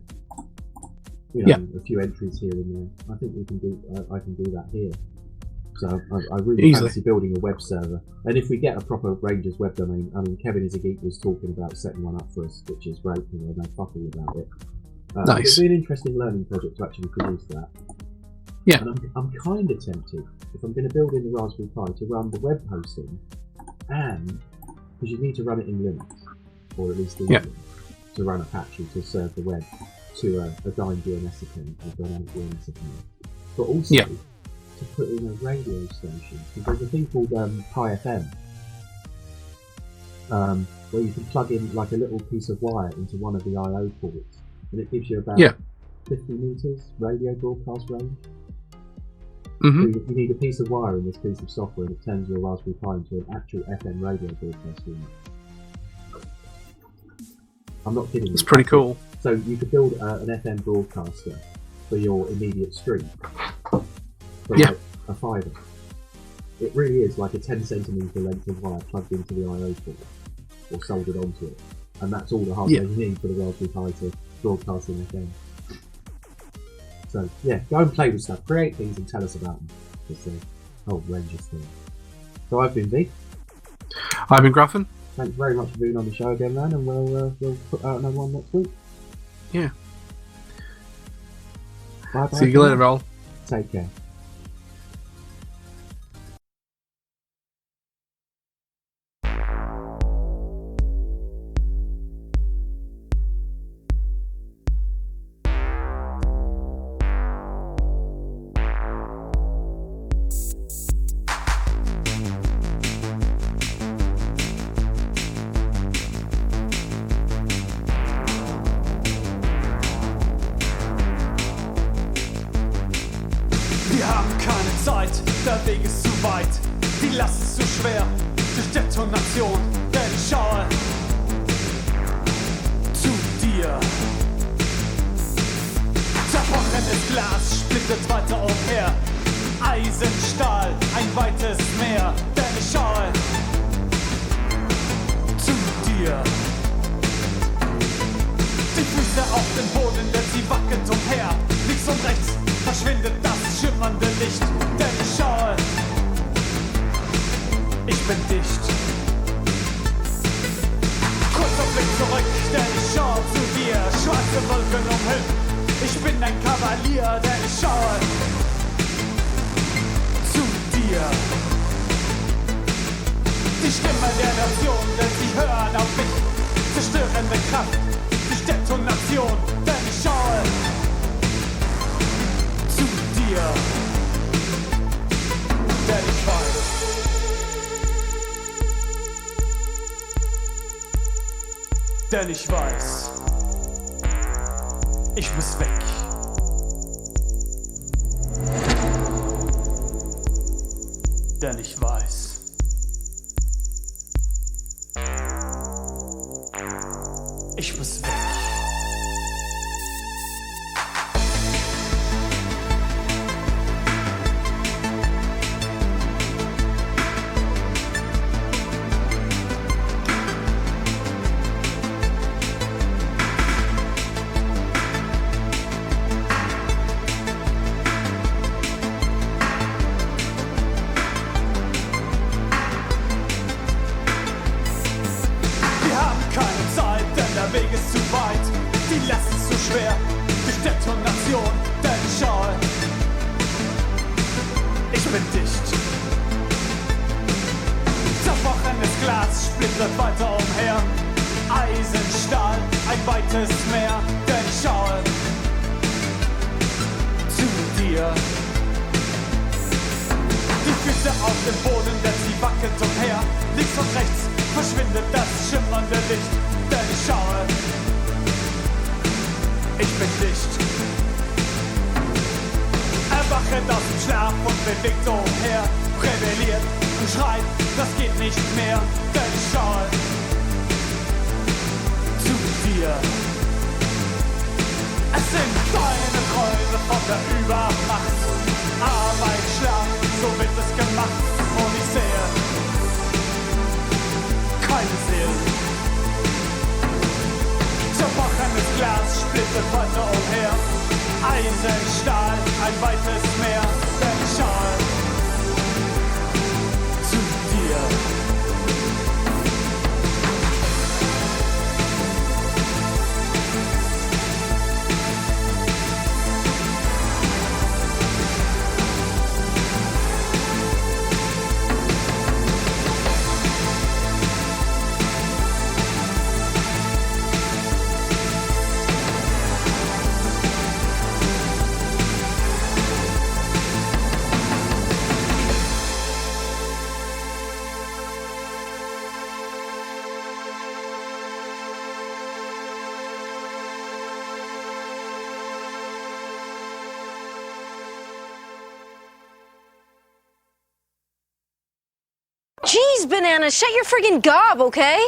you know, a few entries here and there. I think we can do. I can do that here. So I really fancy building a web server. And if we get a proper Rangers web domain, I mean, Kevin is a Geek was talking about setting one up for us, which is great. You know, no fuck all about it. Nice. It'd be an interesting learning project to actually produce that. Yeah. And I'm kind of tempted, if I'm going to build in the Raspberry Pi, to run the web hosting, and because you need to run it in Linux, or at least in Linux, to run Apache to serve the web to a Dyn DNS account or Dynamic DNS account, but also to put in a radio station. Because there's a thing called Pi FM, where you can plug in like a little piece of wire into one of the I/O ports, and it gives you about 50 meters radio broadcast range. Mm-hmm. So you need a piece of wire in this piece of software, and it turns your Raspberry Pi into an actual FM radio broadcast unit. I'm not kidding. It's pretty cool. So you could build an FM broadcaster for your immediate stream for like a fiver. It really is like a 10 centimeter length of wire plugged into the I/O port or soldered onto it, and that's all the hardware you need for the Raspberry Pi to broadcast in FM. So yeah, go and play with stuff, create things, and tell us about them. It's the whole Rangers thing. So I've been V. I've been Graafen. Thanks very much for being on the show again, man, and we'll put out another one next week. Yeah. Bye. See you later, Roll. Take care. Wir haben keine Zeit, der Weg ist zu weit, die Last ist zu schwer, durch Detonation, denn ich schaue zu dir. Zerbrochenes Glas splittert weiter umher, Eisen, Stahl, ein weites Meer, denn ich schaue zu dir. Die Füße auf den Boden, denn sie wackelt umher, links und rechts verschwindet das schimmernde Licht, denn ich schaue, ich bin dicht. Kurzer Blick zurück, denn ich schaue zu dir, schwarze Wolken umhüllen. Ich bin ein Kavalier, denn ich schaue zu dir. Die Stimme der Nation, denn sie hören auf mich. Zerstörende Kraft, die Detonation, denn ich schaue zu dir, denn ich weiß. Denn ich weiß, ich muss weg. Denn ich weiß, ich muss weg. Der Weg ist zu weit, die Last ist zu schwer, durch Detonation, denn ich schaue, ich bin dicht. Zerbrochenes Glas splittert weiter umher, Eisen, Stahl, ein weites Meer, denn ich schaue zu dir. Die Füße auf dem Boden, denn sie wackelt umher. Links und rechts verschwindet das schimmernde Licht. Denn ich schaue, ich bin dicht. Erwachet aus dem Schlaf und bewegt umher. Rebelliert und schreit, das geht nicht mehr. Denn ich schaue zu dir. Es sind deine Träume von der Übermacht. Arbeit, Schlaf, so wird es gemacht. Und ich sehe keine Seelen. Zerbrochenes Glas splittet weiter umher. Eisen, Stahl, ein weites Meer. Denn ich schaue zu dir. Jeez, Banana, shut your friggin' gob, okay?